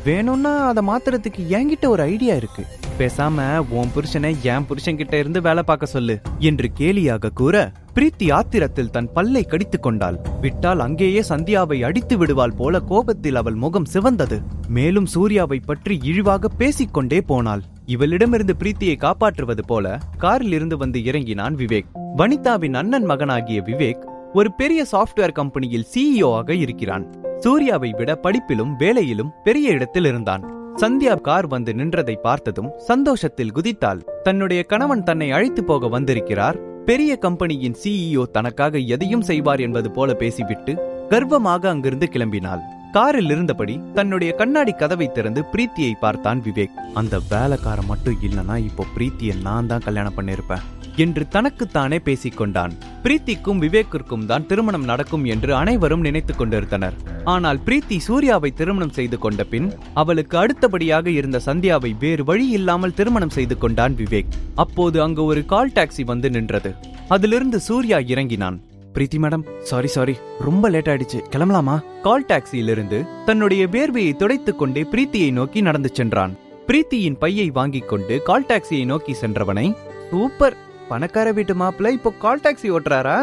வேணும்னா அதை மாத்துறதுக்கு என்கிட்ட ஒரு ஐடியா இருக்கு. பேசாம உன் புருஷனை என் புருஷன் கிட்ட இருந்து வேலை பார்க்க சொல்லு என்று கேலியாக கூற பிரீத்தி ஆத்திரத்தில் தன் பல்லை கடித்துக் கொண்டாள். விட்டால் அங்கேயே சந்தியாவை அடித்து விடுவாள் போல கோபத்தில் அவள் முகம் சிவந்தது. மேலும் சூர்யாவை பற்றி இழிவாக பேசிக்கொண்டே போனாள். இவளிடமிருந்து பிரீத்தியை காப்பாற்றுவது போல காரில் இருந்து வந்து இறங்கினான் விவேக். வனிதாவின் அண்ணன் மகனாகிய விவேக் ஒரு பெரிய சாப்ட்வேர் கம்பெனியில் சிஇஓ ஆக இருக்கிறான். சூர்யாவை விட படிப்பிலும் வேலையிலும் பெரிய இடத்தில் இருந்தான். சந்தியா கார் வந்து நின்றதை பார்த்ததும் சந்தோஷத்தில் குதித்தாள். தன்னுடைய கணவன் தன்னை அழைத்து போக வந்திருக்கிறார். பெரிய கம்பெனியின் சிஇஓ தனக்காக எதையும் செய்வார் என்பது போல பேசிவிட்டு கர்வமாக அங்கிருந்து கிளம்பினாள். காரில் இருந்தபடி தன்னுடைய கண்ணாடி கதவை திறந்து பிரீத்தியை பார்த்தான் விவேக். அந்த வேலைக்காரன் மட்டும் இல்லனா இப்போ பிரீத்தியை நான் தான் கல்யாணம் பண்ணிருப்பேன் என்று தனக்குத்தானே பேசிக்கொண்டான். பிரீத்திக்கும் விவேக்கிற்கும் தான் திருமணம் நடக்கும் என்று அனைவரும் நினைத்துக் கொண்டிருந்தனர். ஆனால் பிரீத்தி சூர்யாவை திருமணம் செய்து கொண்ட பின் அவளுக்கு அடுத்தபடியாக இருந்த சந்தியாவை வேறு வழி இல்லாமல் திருமணம் செய்து கொண்டான் விவேக். அப்போது அங்கு ஒரு கால் டாக்ஸி வந்து நின்றது. அதிலிருந்து சூர்யா இறங்கினான். பிரீத்தி மேடம், சாரி ரொம்ப லேட் ஆயிடுச்சு, கிளம்பலாமா? கால் டாக்ஸியிலிருந்து தன்னுடைய வேர்வையை துடைத்துக் கொண்டே பிரீத்தியை நோக்கி நடந்து சென்றான். பிரீத்தியின் பையை வாங்கிக் கொண்டு கால் டாக்ஸியை நோக்கி சென்றவனை, சூப்பர், பணக்கார வீட்டு மாப்பிள்ள இப்போ கால் டாக்ஸி ஓட்டுறாரா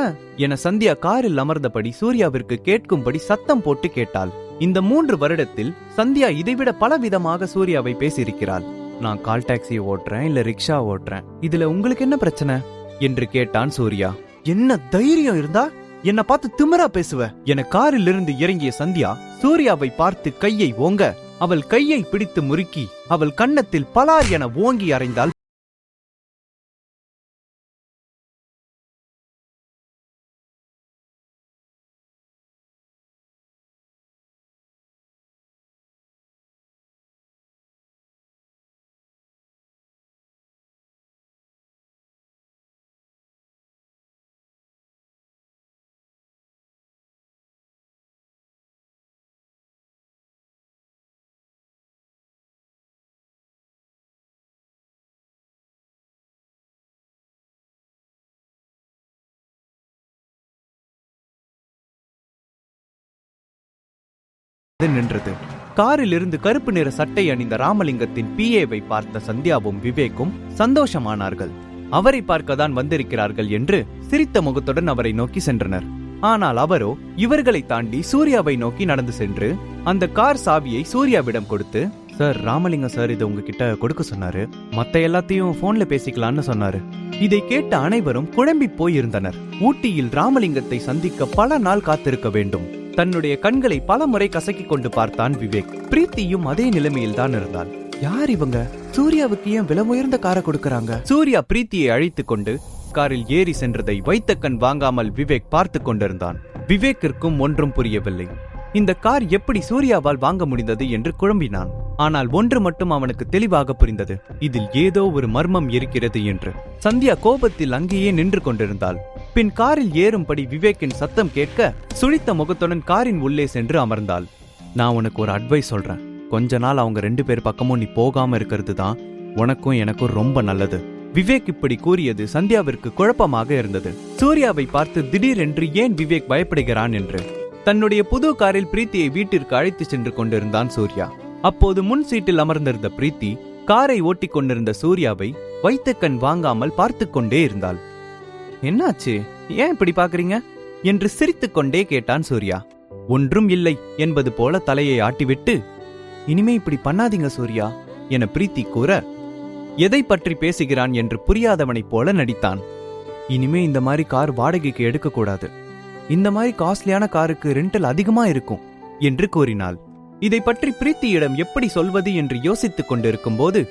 என சந்தியா காரில் அமர்ந்தபடி சூர்யாவிற்கு கேட்கும்படி சத்தம் போட்டு கேட்டாள். இந்த 3 வருடத்தில் சந்தியா இதைவிட பல விதமாக சூர்யாவை பேசியிருக்கிறாள். நான் கால் டாக்ஸி ஓட்டுறேன் இல்ல ரிக்ஷா ஓட்டுறேன், இதுல உங்களுக்கு என்ன பிரச்சனை என்று கேட்டான் சூர்யா. என்ன தைரியம் இருந்தா என்ன பார்த்து திமிரா பேசுவ என காரில் இருந்து இறங்கிய சந்தியா சூர்யாவை பார்த்து கையை ஓங்க, அவள் கையை பிடித்து முறுக்கி அவள் கன்னத்தில் பலார் என ஓங்கி அறைந்தாள். நின்றது. காரில் இருந்து கருப்பு நிற சட்டை அணிந்த ராமலிங்கத்தின் பிஏவை பார்த்த சந்தியாவும் விவேக்கும் சந்தோஷமானார்கள். அவரை பார்க்கத்தான் வந்திருக்கிறார்கள் என்று சிரித்த முகத்துடன் அவரை நோக்கி சென்றனர். ஆனால் அவரோ இவர்களை தாண்டி சூர்யாவை நோக்கி நடந்து சென்று அந்த கார் சாவியை சூர்யாவிடம் கொடுத்து, சார், ராமலிங்கம் சார் இதை உங்ககிட்ட கொடுக்க சொன்னாரு, மத்த எல்லாத்தையும் போன்ல பேசிக்கலான்னு சொன்னாரு. இதை கேட்ட அனைவரும் குழம்பி போயிருந்தனர். ஊட்டியில் ராமலிங்கத்தை சந்திக்க பல நாள் காத்திருக்க வேண்டும். தன்னுடைய கண்களை பல முறை கசக்கி கொண்டு பார்த்தான் விவேக். பிரீத்தியும் அதே நிலைமையில் தான் இருந்தாள். யார் இவங்க? சூர்யாவுக்கு ஏன் விலை உயர்ந்த காரை கொடுக்கறாங்க? சூர்யா பிரீத்தியை அழைத்து கொண்டு காரில் ஏறி சென்றதை வைத்த கண் வாங்காமல் விவேக் பார்த்து கொண்டிருந்தான். விவேக்கிற்கும் ஒன்றும் புரியவில்லை. இந்த கார் எப்படி சூர்யாவால் வாங்க முடிந்தது என்று குழம்பினான். ஆனால் ஒன்று மட்டும் அவனுக்கு தெளிவாக புரிந்தது, இதில் ஏதோ ஒரு மர்மம் இருக்கிறது என்று. சந்தியா கோபத்தில் அங்கேயே நின்று கொண்டிருந்தாள். பின் காரில் ஏறும்படி விவேக்கின் சத்தம் கேட்க சுழித்த முகத்துடன் காரின் உள்ளே சென்று அமர்ந்தாள். நான் உனக்கு ஒரு அட்வைஸ் சொல்றேன். கொஞ்ச நாள் அவங்க 2 பேர் பக்கமும் நீ போகாம இருக்கிறது தான் உனக்கும் எனக்கும் ரொம்ப நல்லது. விவேக் இப்படி கூறியது சந்தியாவிற்கு குழப்பமாக இருந்தது. சூர்யாவை பார்த்து திடீரென்று ஏன் விவேக் பயப்படுகிறான் என்று. தன்னுடைய புது காரில் பிரீத்தியை வீட்டிற்கு அழைத்து சென்று கொண்டிருந்தான் சூர்யா. அப்போது முன் சீட்டில் அமர்ந்திருந்த பிரீத்தி காரை ஓட்டிக் கொண்டிருந்த சூர்யாவை வைத்த கண் வாங்காமல் பார்த்து கொண்டே இருந்தாள். என்னாச்சு, ஏன் இப்படி பாக்குறீங்க என்று சிரித்துக் கொண்டே கேட்டான் சூர்யா. ஒன்றும் இல்லை என்பது போல தலையை ஆட்டிவிட்டு, இனிமே இப்படி பண்ணாதீங்க சூர்யா என பிரீத்தி கூற, எதை பற்றி பேசுகிறான் என்று புரியாதவனைப் போல நடித்தான். இனிமே இந்த மாதிரி கார் வாடகைக்கு எடுக்க கூடாது, இந்த மாதிரி காஸ்ட்லியான காருக்கு ரெண்டல் அதிகமா இருக்கும் என்று கூறினாள். இதை பற்றி பிரீத்தியிடம் எப்படி சொல்வது என்று யோசித்துக் கொண்டிருக்கும் போது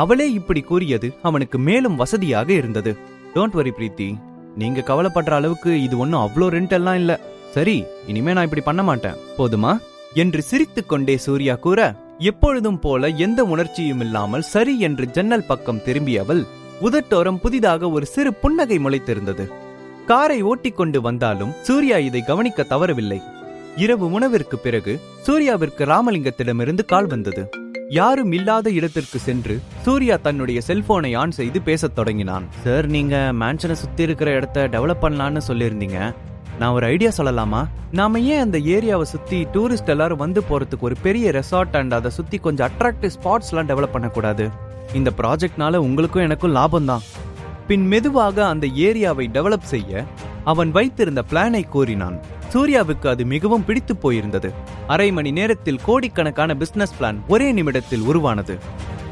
அவளே இப்படி கூறியது அவனுக்கு மேலும் வசதியாக இருந்தது. டோன்ட் வரி பிரீத்தி, நீங்க கவலைப்படுற அளவுக்கு இது ஒன்னும் அவ்வளோ ரெண்டெல்லாம் இல்ல. சரி, இனிமே நான் இப்படி பண்ண மாட்டேன், போதுமா என்று சிரித்துக் கொண்டே சூர்யா கூற, எப்பொழுதும் போல எந்த உணர்ச்சியும் இல்லாமல் சரி என்று ஜன்னல் பக்கம் திரும்பியவள் உதட்டோரம் புதிதாக ஒரு சிறு புன்னகை முளைத்திருந்தது. காரை ஓட்டிக்கொண்டு வந்தாலும் சூர்யா இதை கவனிக்க தவறவில்லை. இரவு உணவிற்கு பிறகு சூர்யாவிற்கு ராமலிங்கத்திடமிருந்து கால் வந்தது. யாரும் இல்லாத இடத்திற்கு சென்று சூர்யா தன்னுடைய செல்போனை ஆன் செய்து பேசத் தொடங்கினான். சார், நீங்க மேன்ஷனை சுத்தி இருக்கிற இடத்த டெவலப் பண்ணலான்னு சொல்லியிருந்தீங்க. நான் ஒரு ஐடியா சொல்லலாமா? நாம ஏன் அந்த ஏரியாவை சுத்தி டூரிஸ்ட் எல்லாரும் வந்து போறதுக்கு ஒரு பெரிய ரெசார்ட் அண்ட் அதை சுத்தி கொஞ்சம் அட்ராக்டிவ் ஸ்பாட்ஸ் எல்லாம் டெவலப் பண்ணக்கூடாது? இந்த ப்ராஜெக்ட்னால உங்களுக்கும் எனக்கும் லாபம் தான். பின் மெதுவாக அந்த ஏரியாவை டெவலப் செய்ய அவன் வைத்திருந்த பிளானை கூறினான். சூர்யாவுக்கு அது மிகவும் பிடித்து போயிருந்தது. அரை மணி நேரத்தில் கோடிக்கணக்கான பிசினஸ் பிளான் ஒரே நிமிடத்தில் உருவானது.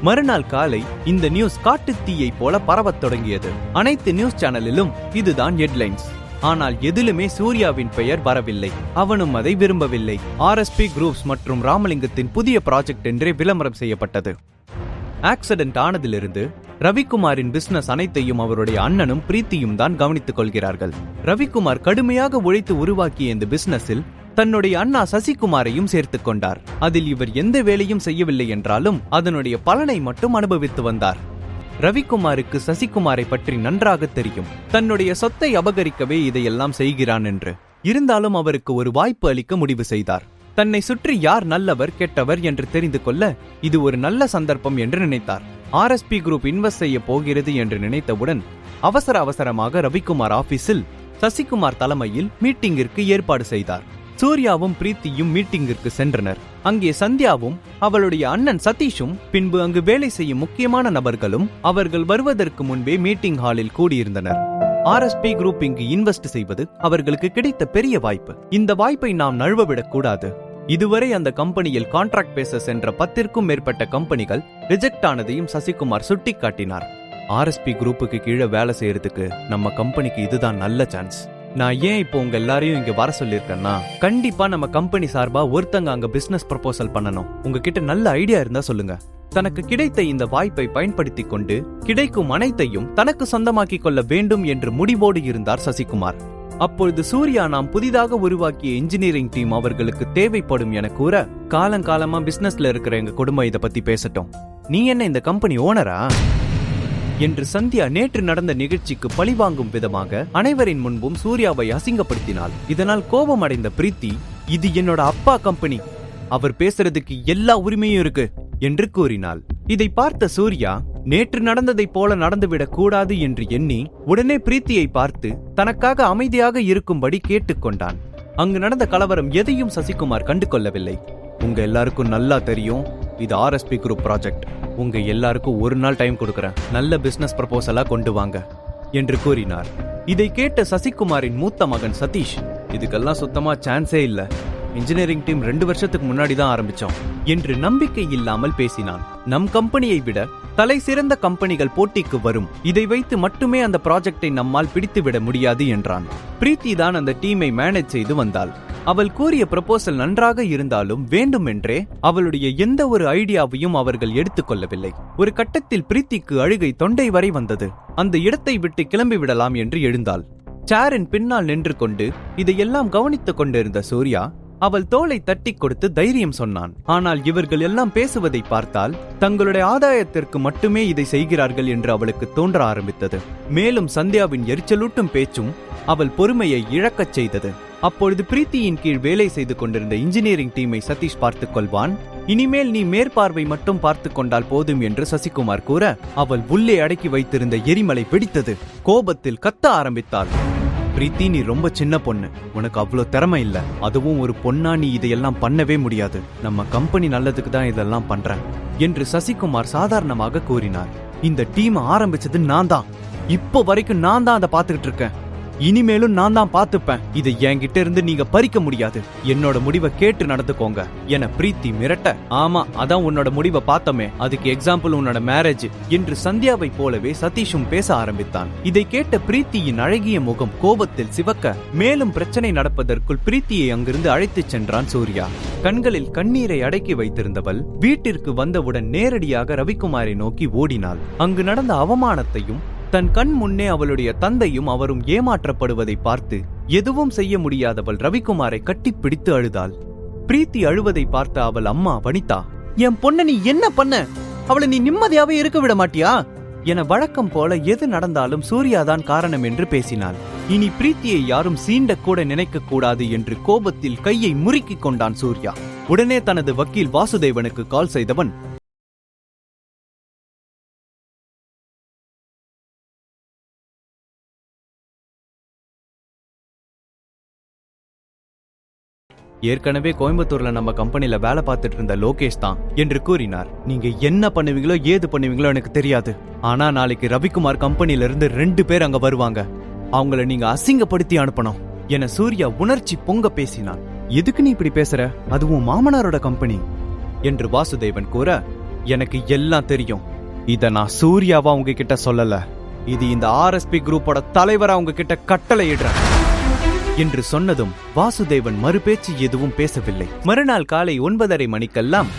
மறுநாள் காலை இந்த நியூஸ் காட்டு தீயை போல பரவத் தொடங்கியது. அனைத்து நியூஸ் சேனலிலும் இதுதான் ஹெட்லைன்ஸ். ஆனால் எதிலுமே சூர்யாவின் பெயர் வரவில்லை. அவனும் அதை விரும்பவில்லை. RSP குரூப்ஸ் மற்றும் ராமலிங்கத்தின் புதிய ப்ராஜெக்ட் என்றே விளம்பரம் செய்யப்பட்டது. ஆக்சிடென்ட் ஆனதிலிருந்து ரவிக்குமாரின் பிசினஸ் அனைத்தையும் அவருடைய அண்ணனும் பிரீத்தியும் தான் கவனித்துக் கொள்கிறார்கள். ரவிக்குமார் கடுமையாக உழைத்து உருவாக்கிய இந்த பிசினஸில் தன்னுடைய அண்ணா சசிகுமாரையும் சேர்த்துக் கொண்டார். அதில் இவர் எந்த வேலையும் செய்யவில்லை என்றாலும் அதனுடைய பலனை மட்டும் அனுபவித்து வந்தார். ரவிக்குமாருக்கு சசிகுமாரை பற்றி நன்றாக தெரியும். தன்னுடைய சொத்தை அபகரிக்கவே இதையெல்லாம் செய்கிறான் என்று. இருந்தாலும் அவருக்கு ஒரு வாய்ப்பு அளிக்க முடிவு செய்தார். தன்னை சுற்றி யார் நல்லவர் கெட்டவர் என்று தெரிந்து கொள்ள இது ஒரு நல்ல சந்தர்ப்பம் என்று நினைத்தார். RSP குரூப் இன்வெஸ்ட் செய்ய போகிறது என்று நினைத்தவுடன் அவசரமாக ரவிக்குமார் ஆபீஸில் சசிகுமார் தலைமையில் மீட்டிங்கிற்கு ஏற்பாடு செய்தார். சூர்யாவும் பிரீத்தியும் மீட்டிங்கிற்கு சென்றனர். அங்கே சந்தியாவும் அவளுடைய அண்ணன் சதீஷும் பின்பு அங்கு வேலை செய்யும் முக்கியமான நபர்களும் அவர்கள் வருவதற்கு முன்பே மீட்டிங் ஹாலில் கூடியிருந்தனர். RSP குரூப் இங்கு இன்வெஸ்ட் செய்வது அவர்களுக்கு கிடைத்த பெரிய வாய்ப்பு. இந்த வாய்ப்பை நாம் நழுவவிடக் கூடாது. இதுவரை அந்த கம்பெனியில் கான்ட்ராக்ட் பேச சென்ற 10க்கும் மேற்பட்ட கம்பெனிகள் ரிஜெக்ட் ஆனதையும் சசிகுமார் சுட்டிக்காட்டினார். RSP குரூப்புக்கு கீழே வேலை செய்யறதுக்கு நம்ம கம்பெனிக்கு இதுதான் நல்ல சான்ஸ். நான் ஏன் இப்போ உங்க எல்லாரையும் இங்க வர சொல்லியிருக்கேன்னா, கண்டிப்பா நம்ம கம்பெனி சார்பா ஒருத்தங்க அங்க பிசினஸ் ப்ரொபோசல் பண்ணணும். உங்ககிட்ட நல்ல ஐடியா இருந்தா சொல்லுங்க. தனக்கு கிடைத்த இந்த வாய்ப்பை பயன்படுத்தி கொண்டு கிடைக்கும் அனைத்தையும் தனக்கு சொந்தமாக்கிக் கொள்ள வேண்டும் என்று முடிவோடு இருந்தார் சசிகுமார். அப்பொழுது சூர்யா நாம் புதிதாக உருவாக்கிய இன்ஜினியரிங் டீம் அவர்களுக்கு தேவைப்படும் என கூற, காலங்காலமா பிசினஸ்ல இருக்கிற எங்க குடும்பம் இதை பத்தி பேசட்டும், நீ என்ன இந்த கம்பெனி ஓனரா என்று சந்தியா நேற்று நடந்த நிகழ்ச்சிக்கு பழிவாங்கும் விதமாக அனைவரின் முன்பும் சூர்யாவை அசிங்கப்படுத்தினாள். இதனால் கோபம் அடைந்த பிரீத்தி, இது என்னோட அப்பா கம்பெனி, அவர் பேசுறதுக்கு எல்லா உரிமையும் இருக்கு என்று கூறினாள். இதை பார்த்த சூர்யா நேற்று நடந்ததைப் போல நடந்துவிடக் கூடாது என்று எண்ணி உடனே பிரீத்தியை பார்த்து தனக்காக அமைதியாக இருக்கும்படி கேட்டுக்கொண்டான். அங்கு நடந்த கலவரம் எதையும் சசிகுமார் கண்டு கொள்ளவில்லை. உங்க எல்லாருக்கும் நல்லா தெரியும், இது RSP குரூப் ப்ராஜெக்ட். உங்க எல்லாருக்கும் ஒரு நாள் டைம் கொடுக்கறேன், நல்ல பிசினஸ் ப்ரொபோசலா கொண்டு வாங்க என்று கூறினார். இதை கேட்ட சசிகுமாரின் மூத்த மகன் சதீஷ், இதுக்கெல்லாம் சுத்தமா சான்ஸே இல்ல, இன்ஜினியரிங் டீம் 2 வருஷத்துக்கு முன்னாடி தான் ஆரம்பிச்சோம் என்று நம்பிக்கை இல்லாமல் பேசினான். நம் கம்பெனியை விட தலை சிறந்த கம்பெனிகள் போட்டிக்கு வரும், இதை வைத்து மட்டுமே அந்த ப்ராஜெக்டை நம்மால் பிடித்துவிட முடியாது என்றான். பிரீத்தி தான் அந்த டீமை மேனேஜ் செய்து வந்தாள். அவள் கூறிய ப்ரொபோசல் நன்றாக இருந்தாலும் வேண்டுமென்றே அவளுடைய எந்த ஒரு ஐடியாவையும் அவர்கள் எடுத்துக்கொள்ளவில்லை. ஒரு கட்டத்தில் பிரீத்திக்கு அழுகை தொண்டை வரை வந்தது. அந்த இடத்தை விட்டு கிளம்பி விடலாம் என்று எழுந்தாள். சேரின் பின்னால் நின்று கொண்டு இதையெல்லாம் கவனித்துக் கொண்டிருந்த சூர்யா அவள் தோளை தட்டி கொடுத்து தைரியம் சொன்னான். ஆனால் இவர்கள் எல்லாம் பேசுவதை பார்த்தால் தங்களுடைய ஆதாயத்திற்கு மட்டுமே இதை செய்கிறார்கள் என்று அவளுக்கு தோன்ற ஆரம்பித்தது. மேலும் சந்தியாவின் எரிச்சலூட்டும் பேச்சும் அவள் பொறுமையை இழக்கச் செய்தது. அப்பொழுது பிரீத்தியின் கீழ் வேலை செய்து கொண்டிருந்த இன்ஜினியரிங் டீமை சதீஷ் பார்த்துக் கொள்வான், இனிமேல் நீ மேற்பார்வை மட்டும் பார்த்துக் கொண்டால் போதும் என்று சசிகுமார் கூற, அவள் உள்ளே அடக்கி வைத்திருந்த எரிமலை வெடித்தது. கோபத்தில் கத்த ஆரம்பித்தாள். பிரீத்தி, நீ ரொம்ப சின்ன பொண்ணு, உனக்கு அவ்வளோ திறமை இல்ல, அதுவும் ஒரு பொண்ணா நீ இதையெல்லாம் பண்ணவே முடியாது, நம்ம கம்பெனி நல்லதுக்கு தான் இதெல்லாம் பண்றேன் என்று சசிகுமார் சாதாரணமாக கூறினார். இந்த டீம் ஆரம்பிச்சது நான் தான், இப்போ வரைக்கும் நான் தான் அதை பார்த்துக்கிட்டு இருக்கேன், இனிமேலும் நான் தான் பார்த்துப்பேன், இதை என்கிட்ட இருந்து நீங்க பறிக்க முடியாது, என்னோட முடிவை கேட்டு நடந்துக்கோங்க என பிரீத்தி மிரட்ட, ஆமா அதான் உன்னோட முடிவை பார்த்தோமே, அதுக்கு எக்ஸாம்பிள் உன்னோட மேரேஜ் என்று சந்தியாவை போலவே சதீஷும் பேச ஆரம்பித்தான். இதை கேட்ட பிரீத்தியின் அழகிய முகம் கோபத்தில் சிவக்க, மேலும் பிரச்சனை நடப்பதற்குள் பிரீத்தியை அங்கிருந்து அழைத்துச் சென்றான் சூர்யா. கண்களில் கண்ணீரை அடக்கி வைத்திருந்தவள் வீட்டிற்கு வந்தவுடன் நேரடியாக ரவிக்குமாரை நோக்கி ஓடினாள். அங்கு நடந்த அவமானத்தையும் தன் கண் முன்னே அவளுடைய தந்தையும் அவரும் ஏமாற்றப்படுவதை பார்த்து எதுவும் செய்ய முடியாதவள் ரவிக்குமாரை கட்டிப்பிடித்து அழுதாள். பிரீத்தி அழுவதை பார்த்த அவள் அம்மா வனிதா, என் பொண்ண நீ என்ன பண்ண, அவளை நீ நிம்மதியாவே இருக்க விட மாட்டியா என வழக்கம் போல எது நடந்தாலும் சூர்யாதான் காரணம் என்று பேசினாள். இனி பிரீத்தியை யாரும் சீண்ட கூட நினைக்க கூடாது என்று கோபத்தில் கையை முறுக்கிக் கொண்டான் சூர்யா. உடனே தனது வக்கீல் வாசுதேவனுக்கு கால் செய்தவன், ஏற்கனவே கோயம்புத்தூர்ல நம்ம கம்பெனில வேலை பார்த்துட்டு இருந்த லோகேஷ் தான் என்று கூறினார். நீங்க என்ன பண்ணுவீங்களோ ஏது பண்ணுவீங்களோ எனக்கு தெரியாது, ஆனா நாளைக்கு ரவிக்குமார் கம்பெனில இருந்து 2 பேர் அங்க வருவாங்க, அவங்கள நீங்க அசிங்கப்படுத்தி அனுப்பணும் என சூர்யா உணர்ச்சி பொங்க பேசினான். எதுக்கு நீ இப்படி பேசுற, அதுவும் மாமனாரோட கம்பெனி என்று வாசுதேவன் கூற, எனக்கு எல்லாம் தெரியும், இத நான் சூர்யாவா உங்ககிட்ட சொல்லல, இது இந்த RSP குரூப்போட தலைவரா உங்ககிட்ட கட்டளை இடுறேன் என்று சொன்னதும் வாசுதேவன் மறுபேச்சு எதுவும் பேசவில்லை. மறுநாள் காலை 9:30 மணிக்கெல்லாம்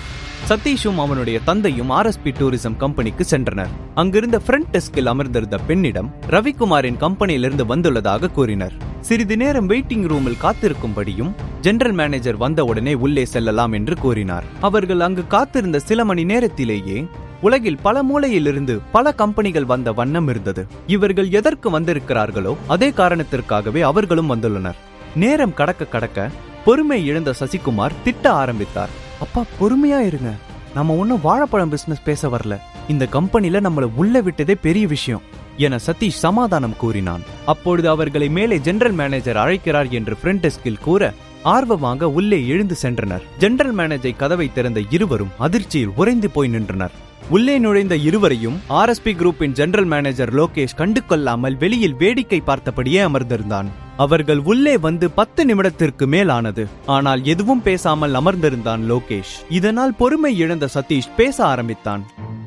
சதீஷும் அவனுடைய தந்தையும் RSP டூரிசம் கம்பெனிக்கு சென்றனர். அங்கிருந்த ஃப்ரண்ட் டெஸ்கில் அமர்ந்திருந்த பெண்ணிடம் ரவிக்குமாரின் கம்பெனியிலிருந்து வந்துள்ளதாக கூறினர். சிறிது நேரம் வெயிட்டிங் ரூமில் காத்திருக்கும்படியும் ஜெனரல் மேனேஜர் வந்தவுடனே உள்ளே செல்லலாம் என்று கூறினார். அவர்கள் அங்கு காத்திருந்த சில மணி நேரத்திலேயே உலகில் பல மூலையிலிருந்து பல கம்பெனிகள் வந்த வண்ணம் இருந்தது. இவர்கள் எதற்கு வந்திருக்கிறார்களோ அதே காரணத்திற்காகவே அவர்களும் வந்துள்ளனர். நேரம் கடக்க கடக்க பொறுமை இழந்த சசிகுமார் திட்ட ஆரம்பித்தார். அப்பா பொறுமையா இருங்க, நம்ம ஒன்னும் வாழைப்பழம் பிசினஸ் பேச வரல, இந்த கம்பெனில நம்மள உள்ள விட்டதே பெரிய விஷயம் என சதீஷ் சமாதானம் கூறினான். அப்பொழுது அவர்களை மேலே ஜெனரல் மேனேஜர் அழைக்கிறார் என்று ஃப்ரண்ட் டெஸ்கில் கூற ஆர்வமாக உள்ளே எழுந்து சென்றனர். ஜெனரல் மேனேஜர் கதவை திறந்த இருவரும் அதிர்ச்சியில் உறைந்து போய் நின்றனர். உள்ளே நுழைந்த இருவரையும் ஆர்எஸ்பி குரூப்பின் ஜெனரல் மேனேஜர் லோகேஷ் கண்டு கொள்ளாமல் வெளியில் வேடிக்கை பார்த்தபடியே அமர்ந்திருந்தான். அவர்கள் உள்ளே வந்து 10 நிமிடத்திற்கு மேல் ஆனது. ஆனால் எதுவும் பேசாமல் அமர்ந்திருந்தான் லோகேஷ். இதனால் பொறுமை இழந்த சதீஷ் பேச ஆரம்பித்தான்.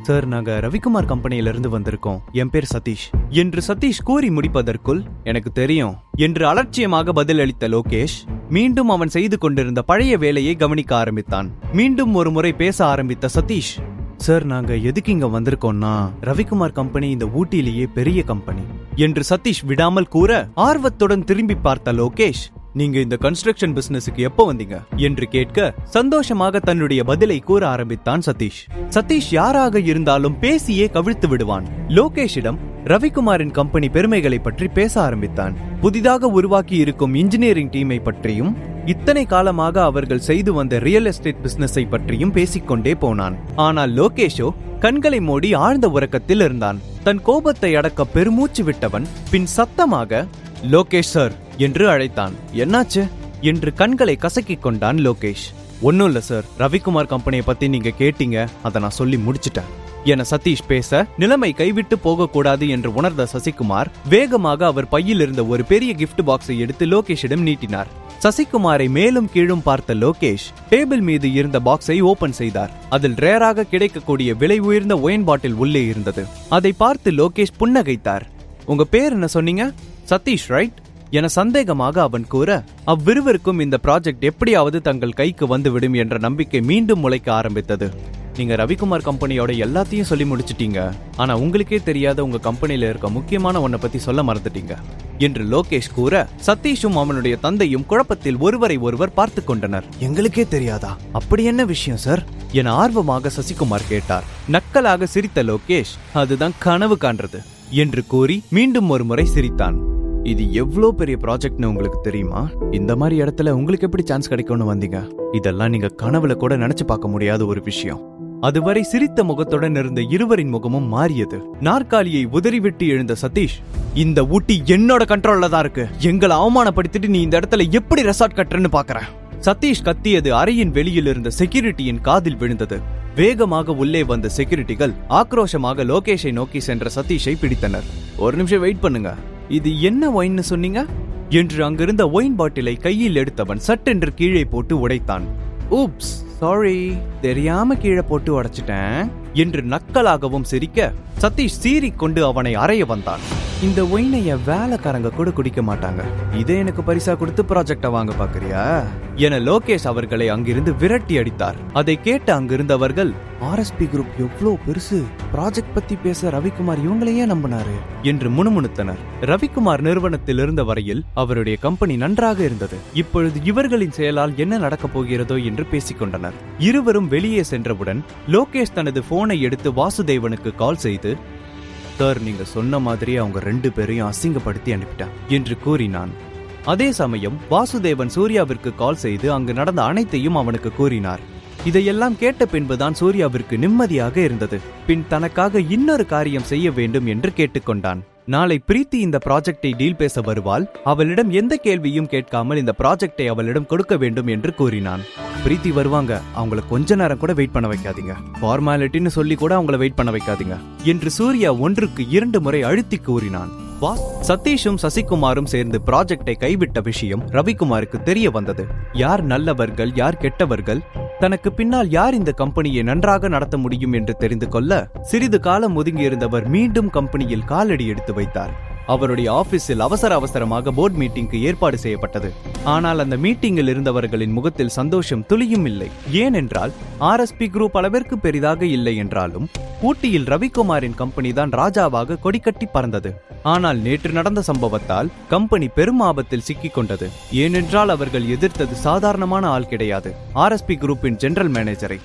சார், நாங்க ரவிக்குமார் கம்பெனியில இருந்து வந்திருக்கோம். என் பேர் சதீஷ் என்று சதீஷ் கூறி முடிப்பதற்குள் எனக்கு தெரியும் என்று அலட்சியமாக பதிலளித்த லோகேஷ் மீண்டும் அவன் செய்து கொண்டிருந்த பழைய வேலையை கவனிக்க ஆரம்பித்தான். மீண்டும் ஒரு முறை பேச ஆரம்பித்த சதீஷ், சார், நாங்க எதுக்கு இங்க வந்திருக்கோம்னா ரவிக்குமார் கம்பெனி இந்த ஊட்டியிலேயே பெரிய கம்பெனி என்று சதீஷ் விடாமல் கூற ஆர்வத்துடன் திரும்பி பார்த்த லோகேஷ், நீங்க இந்த கன்ஸ்ட்ரக்ஷன் பிசினஸுக்கு எப்போ வந்தீங்க என்று கேட்க சந்தோஷமாக தன்னுடைய பதிலை கூற ஆரம்பித்தான் சதீஷ். சதீஷ் யாராக இருந்தாலும் பேசியே கவிழ்த்து விடுவான். லோகேஷிடம் ரவிக்குமாரின் கம்பெனி பெருமைகளை பற்றி பேச ஆரம்பித்தான். புதிதாக உருவாக்கி இருக்கும் இன்ஜினியரிங் டீமை பற்றியும் இத்தனை காலமாக அவர்கள் செய்து வந்த ரியல் எஸ்டேட் பிசினஸை பற்றியும் பேசிக்கொண்டே போனான். ஆனால் லோகேஷோ கண்களை மூடி ஆழ்ந்த உறக்கத்தில் இருந்தான். தன் கோபத்தை அடக்க பெருமூச்சு விட்டவன் பின் சத்தமாக லோகேஷ் சார் என்று அழைத்தான். என்னாச்சு என்று கண்களை கசக்கிக் கொண்டான் லோகேஷ். ஒன்னும் இல்ல சார், ரவிக்குமார் கம்பெனியை பத்தி நீங்க கேட்டீங்க, அதை நான் சொல்லி முடிச்சிட்டேன் என சதீஷ் பேச நிலைமை கைவிட்டு போகக்கூடாது என்று உணர்ந்த சசிகுமார் வேகமாக அவர் பையில் இருந்த ஒரு பெரிய கிஃப்ட் பாக்ஸை எடுத்து லோகேஷிடம் நீட்டினார். சசிகுமாரை மேலும் கீழும் பார்த்த லோகேஷ் டேபிள் மீது இருந்த பாக்ஸை ஓபன் செய்தார். அதில் ரேராக கிடைக்கக்கூடிய விலை உயர்ந்த ஒயின் பாட்டில் உள்ளே இருந்தது. அதை பார்த்து லோகேஷ் புன்னகைத்தார். உங்க பேர் என்ன சொன்னீங்க? சதீஷ் ரைட் என சந்தேகமாக அவன் கூற, அவ்விருவருக்கும் இந்த ப்ராஜெக்ட் எப்படியாவது தங்கள் கைக்கு வந்துவிடும் என்ற நம்பிக்கை மீண்டும் முளைக்க ஆரம்பித்தது. நீங்க ரவிக்குமார் கம்பெனியோட எல்லாத்தையும் சொல்லி முடிச்சிட்டீங்க, ஆனா உங்களுக்கே தெரியாத உங்க கம்பெனியில இருக்க முக்கியமான ஒன்ன பத்தி சொல்ல மறந்துட்டீங்க என்று லோகேஷ் கூற சதீஷும் அவனுடைய தந்தையும் குழப்பத்தில் ஒருவரை ஒருவர் பார்த்து கொண்டனர். எங்களுக்கே தெரியாதா? அப்படி என்ன விஷயம் சார் என ஆர்வமாக சசிகுமார் கேட்டார். நக்கலாக சிரித்த லோகேஷ், அதுதான் கனவு காண்றது என்று கூறி மீண்டும் ஒரு முறை சிரித்தான். இது எவ்வளோ பெரிய ப்ராஜெக்ட்னு உங்களுக்கு தெரியுமா? இந்த மாதிரி இடத்துல உங்களுக்கு எப்படி சான்ஸ் கிடைக்கும்னு வந்தீங்க? இதெல்லாம் நீங்க கனவுல கூட நினைச்சு பார்க்க முடியாத ஒரு விஷயம். அதுவரை சிரித்த முகத்துடன் இருந்த இருவரின் முகமும் மாறியது. நாற்காலியை உதறிவிட்டு எழுந்த சதீஷ், இந்த ஊட்டி என்னோட கண்ட்ரோல்ல தான் இருக்கு. எங்களை அவமானப்படுத்திட்டு நீ இந்த இடத்துல எப்படி ரெசார்ட் கட்டுறன்னு பாக்குறேன். சதீஷ் கத்தியது அறையின் வெளியில் இருந்த செக்யூரிட்டியின் காதில் விழுந்தது. வேகமாக உள்ளே வந்த செக்யூரிட்டிகள் ஆக்ரோஷமாக லோகேஷை நோக்கி சென்ற சதீஷை பிடித்தனர். ஒரு நிமிஷம் வெயிட் பண்ணுங்க, இது என்ன ஒயின்னு சொன்னீங்க என்று அங்கிருந்த ஒயின் பாட்டிலை கையில் எடுத்தவன் சட்டென்று கீழே போட்டு உடைத்தான். ஊப்ஸ், சாரி, தெரியாம கீழே போட்டு உடைச்சிட்டேன் என்று நக்கலாகவும் சிரிக்க சதீஷ் சீறிக்கொண்டு அவனை அறைய வந்தான். இந்த ஒயினைய வேலைக்காரங்க கூட குடிக்க மாட்டாங்க, இதை எனக்கு பரிசா கொடுத்து ப்ராஜெக்ட வாங்க பாக்குறியா என லோகேஷ் அவர்களை அங்கிருந்து விரட்டி அடித்தார். அதை கேட்ட அங்கிருந்தவர்கள், ஆர்எஸ்பி குரூப் எவ்வளவு பெருசு, ப்ராஜெக்ட் பத்தி பேச ரவிக்குமார் இவங்களையே நம்பினாரு என்று முணுமுணுத்தனர். ரவிக்குமார் நிறுவனத்தில் இருந்த வரையில் அவருடைய கம்பெனி நன்றாக இருந்தது. இப்பொழுது இவர்களின் செயலால் என்ன நடக்கப் போகிறதோ என்று பேசிக்கொண்டனர். இருவரும் வெளியே சென்றவுடன் லோகேஷ் தனது போனை எடுத்து வாசுதேவனுக்கு கால் செய்து, சார், நீங்க சொன்ன மாதிரி அவங்க 2 பேரையும் அசிங்கப்படுத்தி அனுப்பிட்டான் என்று கூறினான். அதே சமயம் வாசுதேவன் சூர்யாவிற்கு கால் செய்து அங்கு நடந்த அனைத்தையும் அவனுக்கு கூறினார். இதையெல்லாம் கேட்ட பின்புதான் சூர்யாவிற்கு நிம்மதியாக இருந்தது. பின் தனக்காக இன்னொரு காரியம் செய்ய வேண்டும் என்று கேட்டுக்கொண்டான். நாளை பிரீத்தி இந்த ப்ராஜெக்டை டீல் பேச வருவாள். அவளிடம் எந்த கேள்வியும் கேட்காமல் இந்த ப்ராஜெக்டை அவளிடம் கொடுக்க வேண்டும் என்று கூறினான். பிரீத்தி வருவாங்க, அவங்கள கொஞ்ச நேரம் கூட வெயிட் பண்ண வைக்காதீங்க, ஃபார்மாலிட்டின்னு சொல்லி கூட அவங்கள வெயிட் பண்ண வைக்காதீங்க என்று சூர்யா 1க்கு 2 முறை அழுத்தி கூறினான். சதீஷும் சசிகுமாரும் சேர்ந்து ப்ராஜெக்டை கைவிட்ட விஷயம் ரவிக்குமாருக்கு தெரிய வந்தது. யார் நல்லவர்கள், யார் கெட்டவர்கள், தனக்கு பின்னால் யார் இந்த கம்பெனியை நன்றாக நடத்த முடியும் என்று தெரிந்து கொள்ள சிறிது காலம் ஒதுங்கியிருந்தவர் மீண்டும் கம்பெனியில் காலடி எடுத்து வைத்தார். அவருடைய ஆபீஸில் அவசரமாக போர்டு மீட்டிங்க்கு ஏற்பாடு செய்யப்பட்டது. ஆனால் அந்த மீட்டிங்கில் இருந்தவர்களின் முகத்தில் சந்தோஷம் துளியும் இல்லை. ஏனென்றால் ஆர்எஸ்பி குரூப் அளவிற்கு பெரிதாக இல்லை என்றாலும் ஊட்டியில் ரவிக்குமாரின் கம்பெனி தான் ராஜாவாக கொடிக்கட்டி பறந்தது. ஆனால் நேற்று நடந்த சம்பவத்தால் கம்பெனி பெரும் ஆபத்தில் சிக்கிக் கொண்டது. ஏனென்றால் அவர்கள் எதிர்த்தது சாதாரணமான ஆள் கிடையாது, ஆர்எஸ்பி குரூப்பின் ஜெனரல் மேனேஜரை.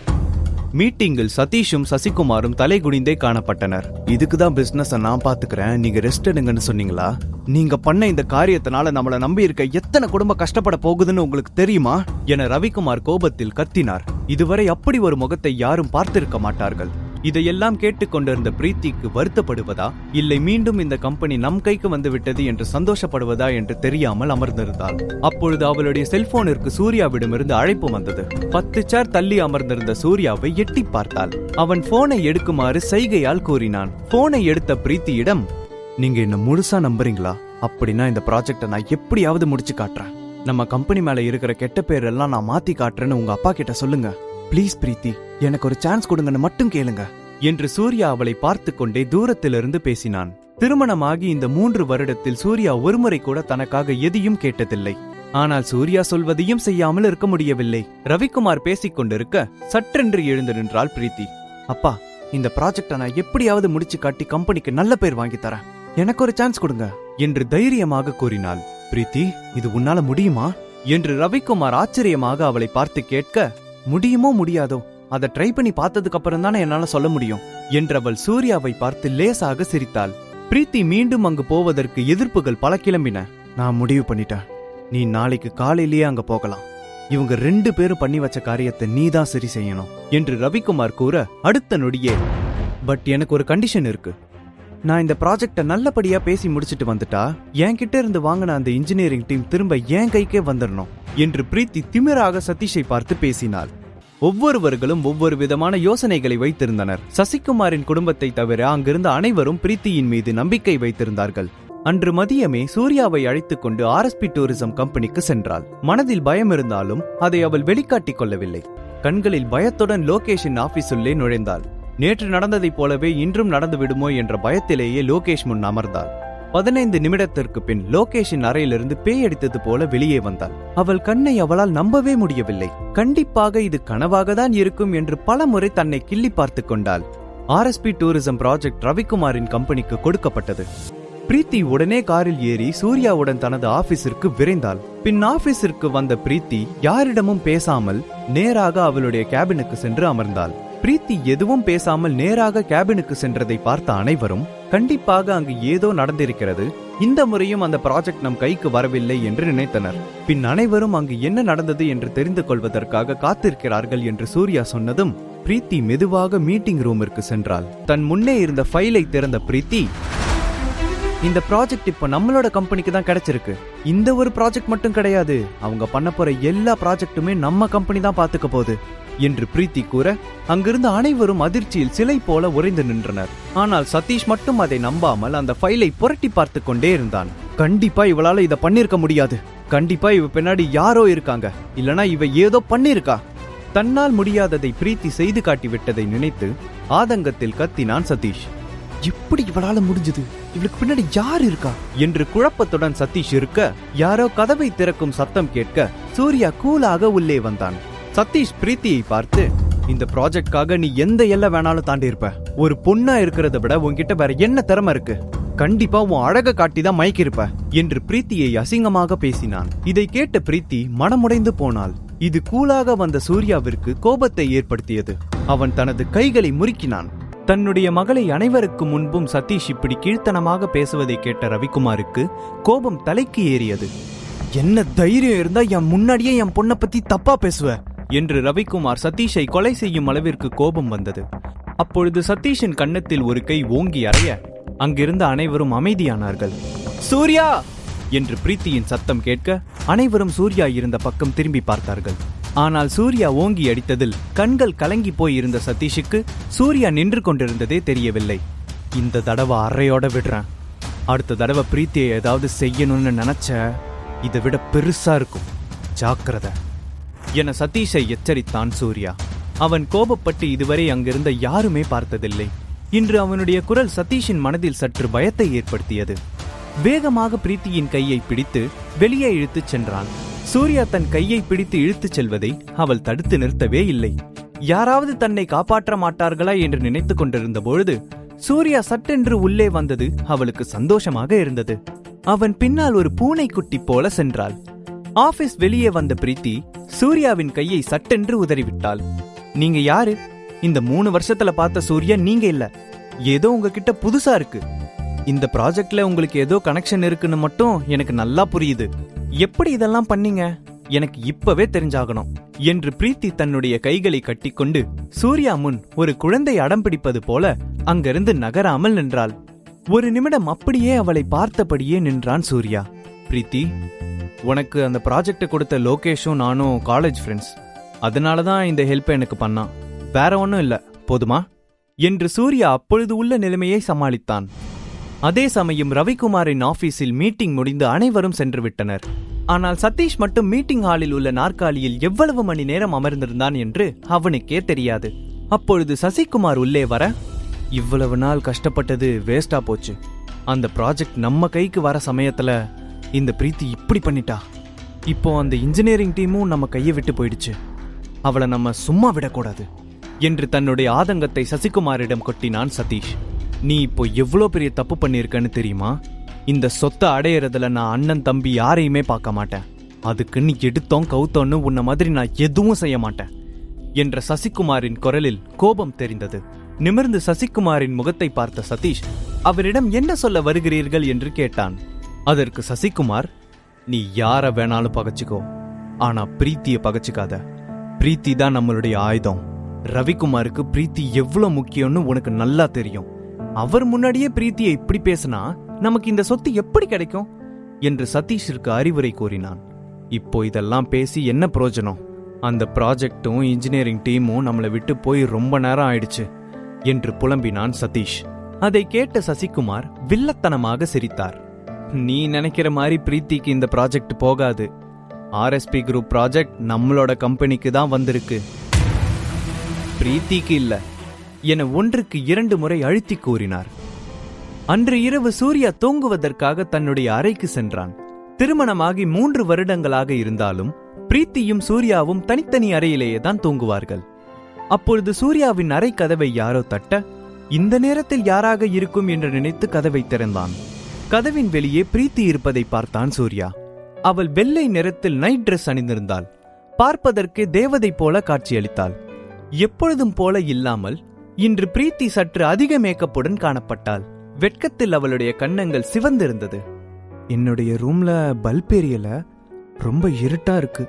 மீட்டிங்கில் சதீஷும் சசிகுமாரும் தலைகுனிந்தே காணப்பட்டனர். இதுக்குதான் பிசினஸ் நான் பாத்துக்கிறேன், நீங்க ரெஸ்ட் எடுங்கன்னு சொன்னீங்களா? நீங்க பண்ண இந்த காரியத்தினால நம்மள நம்பி இருக்க எத்தனை குடும்பம் கஷ்டப்பட போகுதுன்னு உங்களுக்கு தெரியுமா என ரவிக்குமார் கோபத்தில் கத்தினார். இதுவரை அப்படி ஒரு முகத்தை யாரும் பார்த்திருக்க மாட்டார்கள். இதையெல்லாம் கேட்டுக்கொண்டிருந்த பிரீத்திக்கு வருத்தப்படுவதா இல்லை மீண்டும் இந்த கம்பெனி நம் கைக்கு வந்துவிட்டது என்று சந்தோஷப்படுவதா என்று தெரியாமல் அமர்ந்திருந்தாள். அப்பொழுது அவளுடைய செல்போனிற்கு சூர்யாவிடமிருந்து அழைப்பு வந்தது. 10 சேர் தள்ளி அமர்ந்திருந்த சூர்யாவை எட்டி பார்த்தாள். அவன் போனை எடுக்குமாறு சைகையால் கூறினான். போனை எடுத்த பிரீத்தியிடம், நீங்க என்ன முழுசா நம்புறீங்களா? அப்படின்னா இந்த ப்ராஜெக்டை நான் எப்படியாவது முடிச்சு காட்டுறேன். நம்ம கம்பெனி மேல இருக்கிற கெட்ட பேர் எல்லாம் நான் மாத்தி காட்டுறேன்னு உங்க அப்பா கிட்ட சொல்லுங்க. ப்ளீஸ் பிரீத்தி, எனக்கு ஒரு சான்ஸ் கொடுங்கன்னு மட்டும் கேளுங்க என்று சூர்யா அவளை பார்த்து கொண்டே தூரத்திலிருந்து பேசினான். திருமணமாகி இந்த 3 வருடத்தில் சூர்யா ஒருமுறை கூட தனக்காக எதையும் கேட்டதில்லை. ஆனால் சூர்யா சொல்வதையும் செய்யாமல் இருக்க முடியவில்லை. ரவிக்குமார் பேசிக் கொண்டிருக்க சற்றென்று எழுந்து நின்றாள் பிரீத்தி. அப்பா, இந்த ப்ராஜெக்டை நான் எப்படியாவது முடிச்சு காட்டி கம்பெனிக்கு நல்ல பேர் வாங்கி தரேன், எனக்கு ஒரு சான்ஸ் கொடுங்க என்று தைரியமாக கூறினாள். பிரீத்தி, இது உன்னால முடியுமா என்று ரவிக்குமார் ஆச்சரியமாக அவளை பார்த்து கேட்க, முடியுமோ முடியாதோ அதை ட்ரை பண்ணி பார்த்ததுக்கு அப்புறம் தானே என்னால சொல்ல முடியும் என்றவள் சூர்யாவை பார்த்து லேசாக சிரித்தாள். பிரீத்தி மீண்டும் அங்கு போவதற்கு எதிர்ப்புகள் பல கிளம்பின. நான் முடிவு பண்ணிட்டேன், நீ நாளைக்கு காலையிலேயே அங்க போகலாம். இவங்க 2 பேரும் பண்ணி வச்ச காரியத்தை நீதான் சரி செய்யணும் என்று ரவிக்குமார் கூற, அடுத்த நொடியே, பட் எனக்கு ஒரு கண்டிஷன் இருக்கு. நான் இந்த ப்ராஜெக்டை நல்லபடியா பேசி முடிச்சிட்டு வந்துட்டா என்கிட்ட இருந்து வாங்கின அந்த இன்ஜினியரிங் டீம் திரும்ப என் கைக்கே வந்துடணும் என்று பிரீத்தி திமிராக சதீஷை பார்த்து பேசினாள். ஒவ்வொருவர்களும் ஒவ்வொரு விதமான யோசனைகளை வைத்திருந்தனர். சசிகுமாரின் குடும்பத்தை தவிர அங்கிருந்த அனைவரும் பிரீத்தியின் மீது நம்பிக்கை வைத்திருந்தார்கள். அன்று மதியமே சூர்யாவை அழைத்துக் கொண்டு ஆர்எஸ்பி டூரிசம் கம்பெனிக்கு சென்றாள். மனதில் பயம் இருந்தாலும் அதை அவள் வெளிக்காட்டிக் கொள்ளவில்லை. கண்களில் பயத்துடன் லோகேஷின் ஆபீஸுள்ளே நுழைந்தாள். நேற்று நடந்ததைப் போலவே இன்றும் நடந்து விடுமோ என்ற பயத்திலேயே லோகேஷ் முன் அமர்ந்தாள். 15 நிமிடத்திற்கு பின் லோகேஷின் அறையிலிருந்து பேய் அடித்தது போல வெளியே வந்தாள். அவள் கண்ணை அவளால் நம்பவே முடியவில்லை. கண்டிப்பாக இது கனவாக தான் இருக்கும் என்று பல முறை தன்னை கிள்ளி பார்த்து கொண்டாள். ஆர்எஸ்பி டூரிசம் ப்ராஜெக்ட் ரவிக்குமாரின் கம்பெனிக்கு கொடுக்கப்பட்டது. பிரீத்தி உடனே காரில் ஏறி சூர்யாவுடன் தனது ஆபீஸிற்கு விரைந்தாள். பின் ஆபீஸிற்கு வந்த பிரீத்தி யாரிடமும் பேசாமல் நேராக அவளுடைய கேபினுக்கு சென்று அமர்ந்தாள். பிரீத்தி எதுவும் பேசாமல் நேராக கேபினுக்கு சென்றதை பார்த்த அனைவரும் கண்டிப்பாக அங்கு ஏதோ நடந்திருக்கிறது, இந்த முறையும் அந்த ப்ராஜெக்ட் நம் கைக்கு வரவில்லை என்று நினைத்தனர். பின் அனைவரும் அங்கு என்ன நடந்தது என்று தெரிந்து கொள்வதற்காக காத்திருக்கிறார்கள் என்று சூர்யா சொன்னதும் பிரீத்தி மெதுவாக மீட்டிங் ரூமிற்கு சென்றாள். தன் முன்னே இருந்த ஃபைலை திறந்த பிரீத்தி, இந்த ப்ராஜெக்ட் இப்ப நம்மளோட கம்பெனிக்கு தான் கிடைச்சிருக்கு. இந்த ஒரு ப்ராஜெக்ட் மட்டும் கிடையாது, அவங்க பண்ண போற எல்லா ப்ராஜெக்ட்டுமே நம்ம கம்பெனி தான் பாத்துக்க போகுது என்று பிரீத்தி கூற, அங்கிருந்த அனைவரும் அதிர்ச்சியில் சிலை போல உறைந்து நின்றனர். ஆனால் சதீஷ் மட்டும் அதை நம்பாமல் அந்த ஃபைலை புரட்டி பார்த்து கொண்டே இருந்தான். கண்டிப்பா இவளால இதை பண்ணிருக்க முடியாது, கண்டிப்பா இவ பின்னாடி யாரோ இருக்காங்க, இல்லனா இவ ஏதோ பண்ணிருக்கா. தன்னால் முடியாததை பிரீத்தி செய்து காட்டி விட்டதை நினைத்து ஆதங்கத்தில் கத்தினான் சதீஷ். எப்படி இவளால முடிஞ்சது, இவளுக்கு பின்னாடி யார் இருக்கா என்று குழப்பத்துடன் சதீஷ் இருக்க, யாரோ கதவை திறக்கும் சத்தம் கேட்க சூர்யா கூலாக உள்ளே வந்தான். சதீஷ் பிரீத்தியை பார்த்து, இந்த ப்ராஜெக்ட்காக நீ எந்த எல்லை வேணாலும் தாண்டி இருப்ப, ஒரு பொண்ணா இருக்கிறத விட உன்கிட்ட வேற என்ன திறமை இருக்கு, கண்டிப்பா உன் அழக காட்டிதான் மயக்கிருப்ப என்று பிரீத்தியை அசிங்கமாக பேசினான். இதை கேட்ட பிரீத்தி மனமுடைந்து போனாள். இது கூலாக வந்த சூர்யாவிற்கு கோபத்தை ஏற்படுத்தியது. அவன் தனது கைகளை முறுக்கினான். தன்னுடைய மகளை அனைவருக்கு முன்பும் சதீஷ் இப்படி கீழ்த்தனமாக பேசுவதை கேட்ட ரவிக்குமாருக்கு கோபம் தலைக்கு ஏறியது. என்ன தைரியம் இருந்தா என் முன்னாடியே என் பொண்ணை பத்தி தப்பா பேசுவ என்று ரவிக்குமார் சதீஷை கொலை செய்யும் அளவிற்கு கோபம் வந்தது. அப்பொழுது சதீஷின் கன்னத்தில் ஒரு கை ஓங்கி அறைய அங்கிருந்த அனைவரும் அமைதியானார்கள். சூர்யா என்று பிரீத்தியின் சத்தம் கேட்க அனைவரும் சூர்யா இருந்த பக்கம் திரும்பி பார்த்தார்கள். ஆனால் சூர்யா ஓங்கி அடித்ததில் கண்கள் கலங்கி போய் இருந்த சதீஷுக்கு சூர்யா நின்று கொண்டிருந்ததே தெரியவில்லை. இந்த தடவை அறையோட விடுறேன், அடுத்த தடவை பிரீத்தியை ஏதாவது செய்யணும்னு நினைச்ச இதை விட பெருசா இருக்கும், ஜாக்கிரதை என சதீஷை எச்சரித்தான் சூர்யா. அவன் கோபப்பட்டு இதுவரை அங்கிருந்த யாருமே பார்த்ததில்லை. இன்று அவனுடைய குரல் சதீஷின் மனதில் சற்று பயத்தை ஏற்படுத்தியது. வேகமாக பிரீத்தியின் கையை பிடித்து வெளியே இழுத்துச் சென்றான். சூர்யா தன் கையை பிடித்து இழுத்துச் செல்வதை அவள் தடுத்து நிறுத்தவே இல்லை. யாராவது தன்னை காப்பாற்ற மாட்டார்களா என்று நினைத்துக் கொண்டிருந்த பொழுது சூர்யா சட்டென்று உள்ளே வந்தது அவளுக்கு சந்தோஷமாக இருந்தது. அவன் பின்னால் ஒரு பூனைக்குட்டி போல சென்றாள். ஆபீஸ் வெளியே வந்த பிரீத்தி சூர்யாவின் கையை சட்டென்று உதறிவிட்டாள். நீங்க யாரு? இந்த 3 வருஷத்துல பார்த்த சூர்யா நீங்க இல்ல, ஏதோ உங்ககிட்ட புதுசா இருக்கு. இந்த ப்ராஜெக்ட்ல உங்களுக்கு ஏதோ கனெக்ஷன் இருக்குன்னு மட்டும் எனக்கு நல்லா புரியுது. எப்படி இதெல்லாம் பண்ணீங்க எனக்கு இப்பவே தெரிஞ்சாகணும் என்று பிரீத்தி தன்னுடைய கைகளை கட்டிக்கொண்டு சூர்யா முன் ஒரு குழந்தை அடம் பிடிப்பது போல அங்கிருந்து நகராமல் நின்றாள். ஒரு நிமிடம் அப்படியே அவளை பார்த்தபடியே நின்றான் சூர்யா. பிரீத்தி, உனக்கு அந்த ப்ராஜெக்டை கொடுத்த லோகேஷும் நானும் காலேஜ் ஃப்ரெண்ட்ஸ். அதனாலதான் இந்த ஹெல்ப்பை எனக்கு பண்ணான். வேற ஒன்றும் இல்ல, போதுமா என்று சூர்யா அப்பொழுது உள்ள நிலைமையை சமாளித்தான். அதே சமயம் ரவிக்குமாரின் ஆபீஸில் மீட்டிங் முடிந்து அனைவரும் சென்று விட்டனர். ஆனால் சதீஷ் மட்டும் மீட்டிங் ஹாலில் உள்ள நாற்காலியில் எவ்வளவு மணி நேரம் அமர்ந்திருந்தான் என்று அவனுக்கே தெரியாது. அப்பொழுது சசிகுமார் உள்ளே வர, இவ்வளவு நாள் கஷ்டப்பட்டது வேஸ்டா போச்சு. அந்த ப்ராஜெக்ட் நம்ம கைக்கு வர சமயத்துல இந்த பிரீத்தி இப்படி பண்ணிட்டா. இப்போ அந்த இன்ஜினியரிங் டீமும் நம்ம கையை விட்டு போயிடுச்சு. அவளை நம்ம சும்மா விடக்கூடாது என்று தன்னுடைய ஆதங்கத்தை சசிகுமாரிடம் கொட்டினான் சதீஷ். நீ இப்போ எவ்வளோ பெரிய தப்பு பண்ணியிருக்கன்னு தெரியுமா? இந்த சொத்தை அடையிறதுல நான் அண்ணன் தம்பி யாரையுமே பார்க்க மாட்டேன். அதுக்கு நீ எடுத்தோம் கவுத்தோன்னு உன்ன மாதிரி நான் எதுவும் செய்ய மாட்டேன் என்ற சசிகுமாரின் குரலில் கோபம் தெரிந்தது. நிமிர்ந்து சசிகுமாரின் முகத்தை பார்த்த சதீஷ் அவரிடம் என்ன சொல்ல வருகிறீர்கள் என்று கேட்டான். அதற்கு சசிகுமார், நீ யார வேணாலும் பகச்சிக்கோ, ஆனா பிரீத்தியை பகச்சிக்காத. பிரீத்தி தான் நம்மளுடைய ஆயுதம். ரவிக்குமாருக்கு பிரீத்தி எவ்வளவு முக்கியம்னு உனக்கு நல்லா தெரியும். அவர் முன்னாடியே பிரீத்தியை இப்படி பேசினா நமக்கு இந்த சொத்து எப்படி கிடைக்கும் என்று சதீஷிற்கு அறிவுரை கூறினான். இப்போ இதெல்லாம் பேசி என்ன பிரயோஜனம்? அந்த ப்ராஜெக்டும் இன்ஜினியரிங் டீமும் நம்மளை விட்டு போய் ரொம்ப நேரம் ஆயிடுச்சு என்று புலம்பினான் சதீஷ். அதை கேட்ட சசிகுமார் வில்லத்தனமாக சிரித்தார். நீ நினைக்கிற மாதிரி பிரீத்திக்கு இந்த ப்ராஜெக்ட் போகாது. ஆர்எஸ்பி குரூப் ப்ராஜெக்ட் நம்மளோட கம்பெனிக்கு தான் வந்திருக்கு, பிரீத்திக்கு இல்ல என 1க்கு 2 முறை அழுத்தி கூறினார். அன்று இரவு சூர்யா தூங்குவதற்காக தன்னுடைய அறைக்கு சென்றான். திருமணமாகி 3 வருடங்களாக இருந்தாலும் பிரீத்தியும் சூர்யாவும் தனித்தனி அறையிலேயே தான் தூங்குவார்கள். அப்பொழுது சூர்யாவின் அறை கதவை யாரோ தட்ட, இந்த நேரத்தில் யாராக இருக்கும் என்று நினைத்து கதவை திறந்தான். கதவின் வெளியே பிரீத்தி இருப்பதை பார்த்தான் சூர்யா. அவள் வெள்ளை நிறத்தில் நைட் டிரெஸ் அணிந்திருந்தாள். பார்ப்பதற்கு தேவதை போல காட்சியளித்தாள். எப்பொழுதும் போல இல்லாமல் இன்று பிரீத்தி சற்று அதிக மேக்கப்புடன் காணப்பட்டாள். வெட்கத்தில் அவளுடைய கன்னங்கள் சிவந்திருந்தது. என்னுடைய ரூம்ல பல்ப் எரியல, ரொம்ப இருட்டா இருக்கு.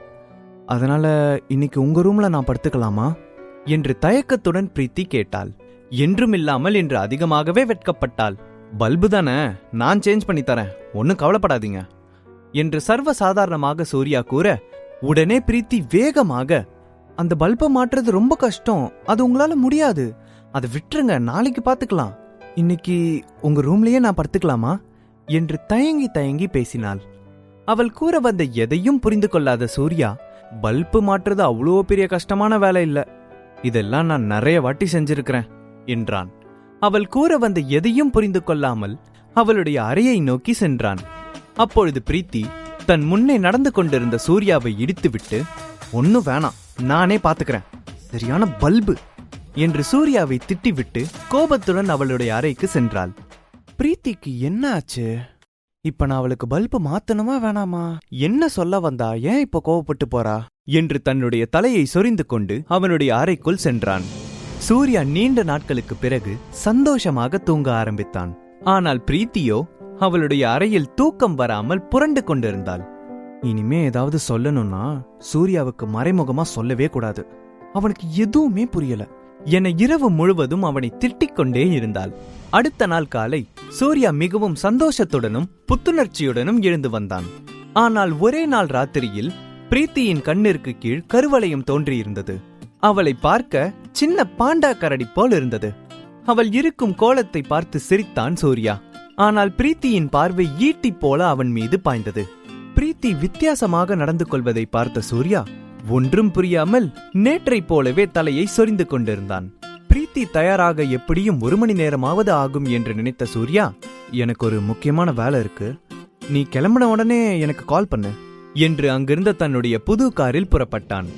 அதனால இன்னைக்கு உங்க ரூம்ல நான் படுத்துக்கலாமா என்று தயக்கத்துடன் பிரீத்தி கேட்டாள். என்றுமில்லாமல் இன்று அதிகமாகவே வெட்கப்பட்டாள். பல்பு தானே, நான் சேஞ்ச் பண்ணி தரேன், ஒன்னும் கவலைப்படாதீங்க என்று சர்வசாதாரணமாக சூர்யா கூற, உடனே பிரீத்தி வேகமாக, அந்த பல்பை மாற்றுறது ரொம்ப கஷ்டம், அது உங்களால முடியாது, அதை விட்டுருங்க, நாளைக்கு பார்த்துக்கலாம், இன்னைக்கு உங்க ரூம்லயே நான் படுத்துக்கலாமா என்று தயங்கி தயங்கி பேசினாள். அவள் கூற வந்த எதையும் புரிந்து கொள்ளாத சூர்யா, பல்பு மாற்றுறது அவ்வளோ பெரிய கஷ்டமான வேலை இல்ல, இதெல்லாம் நான் நிறைய வாட்டி செஞ்சிருக்கிறேன் என்றான். அவள் கூற வந்த எதையும் புரிந்து கொள்ளாமல் அவளுடைய அறையை நோக்கி சென்றான். அப்பொழுது பிரீத்தி தன் முன்னே நடந்து கொண்டிருந்த சூர்யாவை இடித்துவிட்டு, ஒன்னும் வேணாம், நானே பாத்துக்கிறேன், சரியான பல்பு என்று சூர்யாவை திட்டிவிட்டு கோபத்துடன் அவளுடைய அறைக்கு சென்றாள். பிரீத்திக்கு என்ன ஆச்சு? இப்ப நான் அவளுக்கு பல்பு மாத்தணுமா வேணாமா? என்ன சொல்ல வந்தா? ஏன் இப்ப கோபப்பட்டு போறா என்று தன்னுடைய தலையை சொரிந்து கொண்டு அவனுடைய அறைக்குள் சென்றான். சூர்யா நீண்ட நாட்களுக்கு பிறகு சந்தோஷமாக தூங்க ஆரம்பித்தான். ஆனால் பிரீத்தியோ அவளுடைய அறையில் தூக்கம் வராமல் புரண்டு கொண்டிருந்தாள். இனிமே ஏதாவது சொல்லணும்னா சூர்யாவுக்கு மறைமுகமா சொல்லவே கூடாது, அவனுக்கு எதுவுமே புரியல என இரவு முழுவதும் அவனை திட்டிக் கொண்டே இருந்தாள். அடுத்த நாள் காலை சூர்யா மிகவும் சந்தோஷத்துடனும் புத்துணர்ச்சியுடனும் எழுந்து வந்தான். ஆனால் ஒரே நாள் ராத்திரியில் பிரீத்தியின் கண்ணிற்கு கீழ் கருவளையம் தோன்றியிருந்தது. அவளை பார்க்க சின்ன பாண்டா கரடி போல் இருந்தது. அவள் இருக்கும் கோலத்தை பார்த்து சிரித்தான் சூர்யா. ஆனால் பிரீத்தியின் பார்வை ஈட்டி போல அவன் மீது பாய்ந்தது. பிரீத்தி வித்தியாசமாக நடந்து கொள்வதை பார்த்த சூர்யா ஒன்றும் புரியாமல் நேற்றை போலவே தலையை சொரிந்து கொண்டிருந்தான். பிரீத்தி தயாராக எப்படியும் 1 மணி நேரமாவது ஆகும் என்று நினைத்த சூர்யா, எனக்கு ஒரு முக்கியமான வேலை இருக்கு, நீ கிளம்பின உடனே எனக்கு கால் பண்ணு என்று அங்கிருந்த தன்னுடைய புது காரில் புறப்பட்டான்.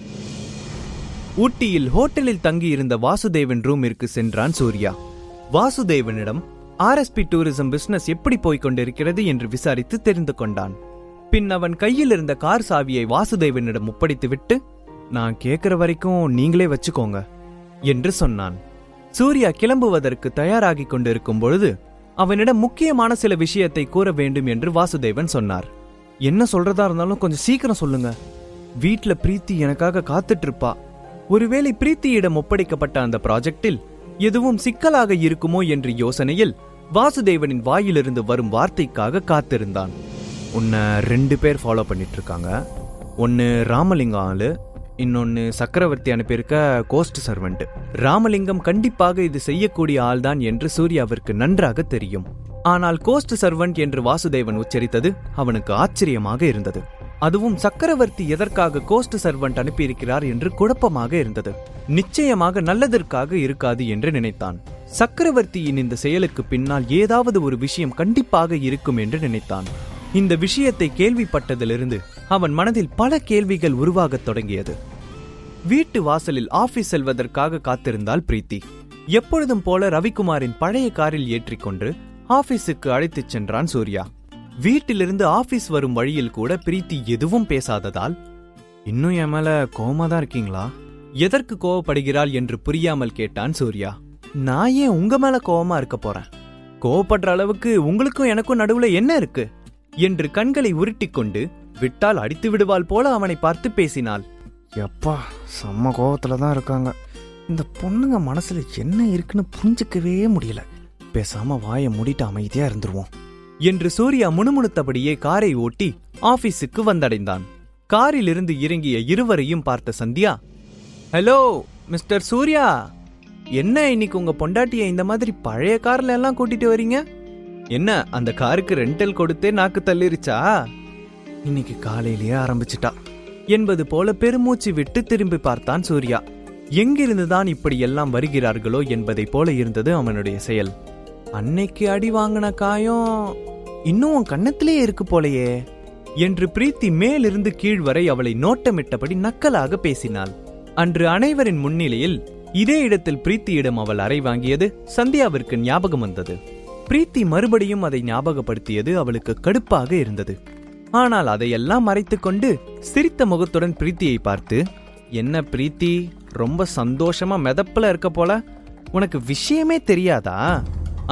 ஊட்டியில் ஹோட்டலில் தங்கியிருந்த வாசுதேவன் ரூமிற்கு சென்றான் சூர்யா. வாசுதேவனிடம் ஆர்எஸ்பி டூரிசம் பிசினஸ் எப்படி போய்கொண்டிருக்கிறது என்று விசாரித்து தெரிந்து கொண்டான். பின் அவன் கையில் இருந்த கார் சாவியை வாசுதேவனிடம் ஒப்படைத்துவிட்டு, நான் கேட்கிற வரைக்கும் நீங்களே வச்சுக்கோங்க என்று சொன்னான். சூர்யா கிளம்புவதற்கு தயாராகி கொண்டிருக்கும் பொழுது அவனிடம் முக்கியமான சில விஷயத்தை கூற வேண்டும் என்று வாசுதேவன் சொன்னார். என்ன சொல்றதா இருந்தாலும் கொஞ்சம் சீக்கிரம் சொல்லுங்க வீட்ல பிரீத்தி எனக்காக காத்துட்டு இருப்பா. ஒருவேளை பிரீத்தியிடம் ஒப்படைக்கப்பட்ட அந்த ப்ராஜெக்டில் எதுவும் சிக்கலாக இருக்குமோ என்ற யோசனையில் வாசுதேவனின் வாயிலிருந்து வரும் வார்த்தைக்காக காத்திருந்தான். உன்னை 2 பேர் ஃபாலோ பண்ணிட்டு இருக்காங்க. ஒன்னு ராமலிங்கம் ஆளு, இன்னொன்னு சக்கரவர்த்தி அனுப்பியிருக்க கோஸ்ட் சர்வெண்ட். ராமலிங்கம் கண்டிப்பாக இது செய்யக்கூடிய ஆள்தான் என்று சூர்யாவிற்கு நன்றாக தெரியும். ஆனால் கோஸ்ட் சர்வெண்ட் என்று வாசுதேவன் உச்சரித்தது அவனுக்கு ஆச்சரியமாக இருந்தது. அதுவும் சக்கரவர்த்தி எதற்காக கோஸ்ட் சர்வெண்ட் அனுப்பியிருக்கிறார் என்று குழப்பமாக இருந்தது. நிச்சயமாக நல்லதற்காக இருக்காது என்று நினைத்தான். சக்கரவர்த்தியின் இந்த செயலுக்கு பின்னால் ஏதாவது ஒரு விஷயம் கண்டிப்பாக இருக்கும் என்று நினைத்தான். இந்த விஷயத்தை கேள்விப்பட்டதிலிருந்து அவன் மனதில் பல கேள்விகள் உருவாகத் தொடங்கியது. வீட்டு வாசலில் ஆபீஸ் செல்வதற்காக காத்திருந்தாள் பிரீத்தி. எப்பொழுதும் போல ரவிக்குமாரின் பழைய காரில் ஏற்றிக்கொண்டு ஆபீஸுக்கு அழைத்துச் சென்றான் சூர்யா. வீட்டிலிருந்து ஆபீஸ் வரும் வழியில் கூட பிரீத்தி எதுவும் பேசாததால், இன்னும் என் மேல கோவமாதான் இருக்கீங்களா? எதற்கு கோவப்படுகிறாள் என்று புரியாமல் கேட்டான் சூர்யா. நான் ஏன் உங்க மேல கோவமா இருக்க போறேன்? கோவப்படுற அளவுக்கு உங்களுக்கும் எனக்கும் நடுவுல என்ன இருக்கு என்று கண்களை உருட்டிக்கொண்டு விட்டால் அடித்து விடுவாள் போல அவனை பார்த்து பேசினாள். எப்பா, செம்ம கோவத்துல தான் இருக்காங்க. இந்த பொண்ணுங்க மனசுல என்ன இருக்குன்னு புரிஞ்சுக்கவே முடியல. பேசாம வாயை மூடிட்டு அமைதியா இருந்துருவோம் என்று சூர்யா முணுமுணுத்தபடியே காரை ஓட்டி ஆபீஸுக்கு வந்தடைந்தான். காரில் இருந்து இறங்கிய இருவரையும் பார்த்த சந்தியா, ஹலோ மிஸ்டர் சூர்யா, என்ன இன்னைக்கு உங்க பொண்டாட்டிய இந்த மாதிரி பழைய கார்ல எல்லாம் கூட்டிட்டு வரீங்க? என்ன அந்த காருக்கு ரெண்டல் கொடுத்தே நாக்கு தள்ளிருச்சா? இன்னைக்கு காலையிலேயே ஆரம்பிச்சிட்டா என்பது போல பெருமூச்சு விட்டு திரும்பி பார்த்தான் சூர்யா. எங்கிருந்துதான் இப்படி எல்லாம் வருகிறார்களோ என்பதை போல இருந்தது அவனுடைய செயல். அன்னைக்கு அடி வாங்கின காயம் இன்னும் கன்னத்திலே இருக்கு போலையே என்று பிரீத்தி மேலிருந்து கீழ் வரை அவளை நோட்டமிட்டபடி நக்கலாக பேசினாள். அன்று அனைவரின் முன்னிலையில் இதே இடத்தில் பிரீத்தியிடம் அவள் அறை வாங்கியது சந்தியாவிற்கு ஞாபகம் வந்தது. பிரீத்தி மறுபடியும் அதை ஞாபகப்படுத்தியது அவளுக்கு கடுப்பாக இருந்தது. ஆனால் அதையெல்லாம் மறைத்துக்கொண்டு சிரித்த முகத்துடன் பிரீத்தியை பார்த்து, என்ன பிரீத்தி, ரொம்ப சந்தோஷமா மெதப்புல இருக்க போல, உனக்கு விஷயமே தெரியாதா?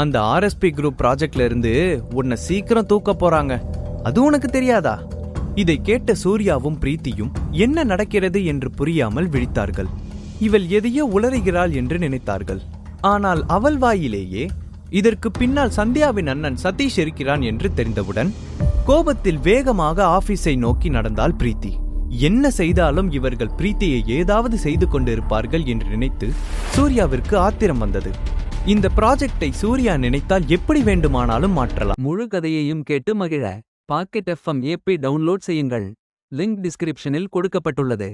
அந்த ஆர்எஸ்பி குரூப் ப்ராஜெக்ட்ல இருந்து உன்னை சீக்கிரம் தூக்க போறாங்க, அது உனக்கு தெரியாதா? இதை கேட்ட சூர்யாவும் பிரீத்தியும் என்ன நடக்கிறது என்று புரியாமல் விழித்தார்கள். இவள் எதையோ உளறுகிறாள் என்று நினைத்தார்கள். ஆனால் அவள் வாயிலேயே இதற்கு பின்னால் சந்தியாவின் அண்ணன் சதீஷ் இருக்கிறான் என்று தெரிந்தவுடன் கோபத்தில் வேகமாக ஆபீஸை நோக்கி நடந்தாள் பிரீத்தி. என்ன செய்தாலும் இவர்கள் பிரீத்தியை ஏதாவது செய்து கொண்டிருப்பார்கள் என்று நினைத்து சூர்யாவிற்கு ஆத்திரம் வந்தது. இந்த ப்ராஜெக்டை சூர்யா நினைத்தால் எப்படி வேண்டுமானாலும் மாற்றலாம். முழு கதையையும் கேட்டு மகிழ பாக்கெட் FM ஆப்பை டவுன்லோட் செய்யுங்கள். லிங்க் டிஸ்கிரிப்ஷனில் கொடுக்கப்பட்டுள்ளது.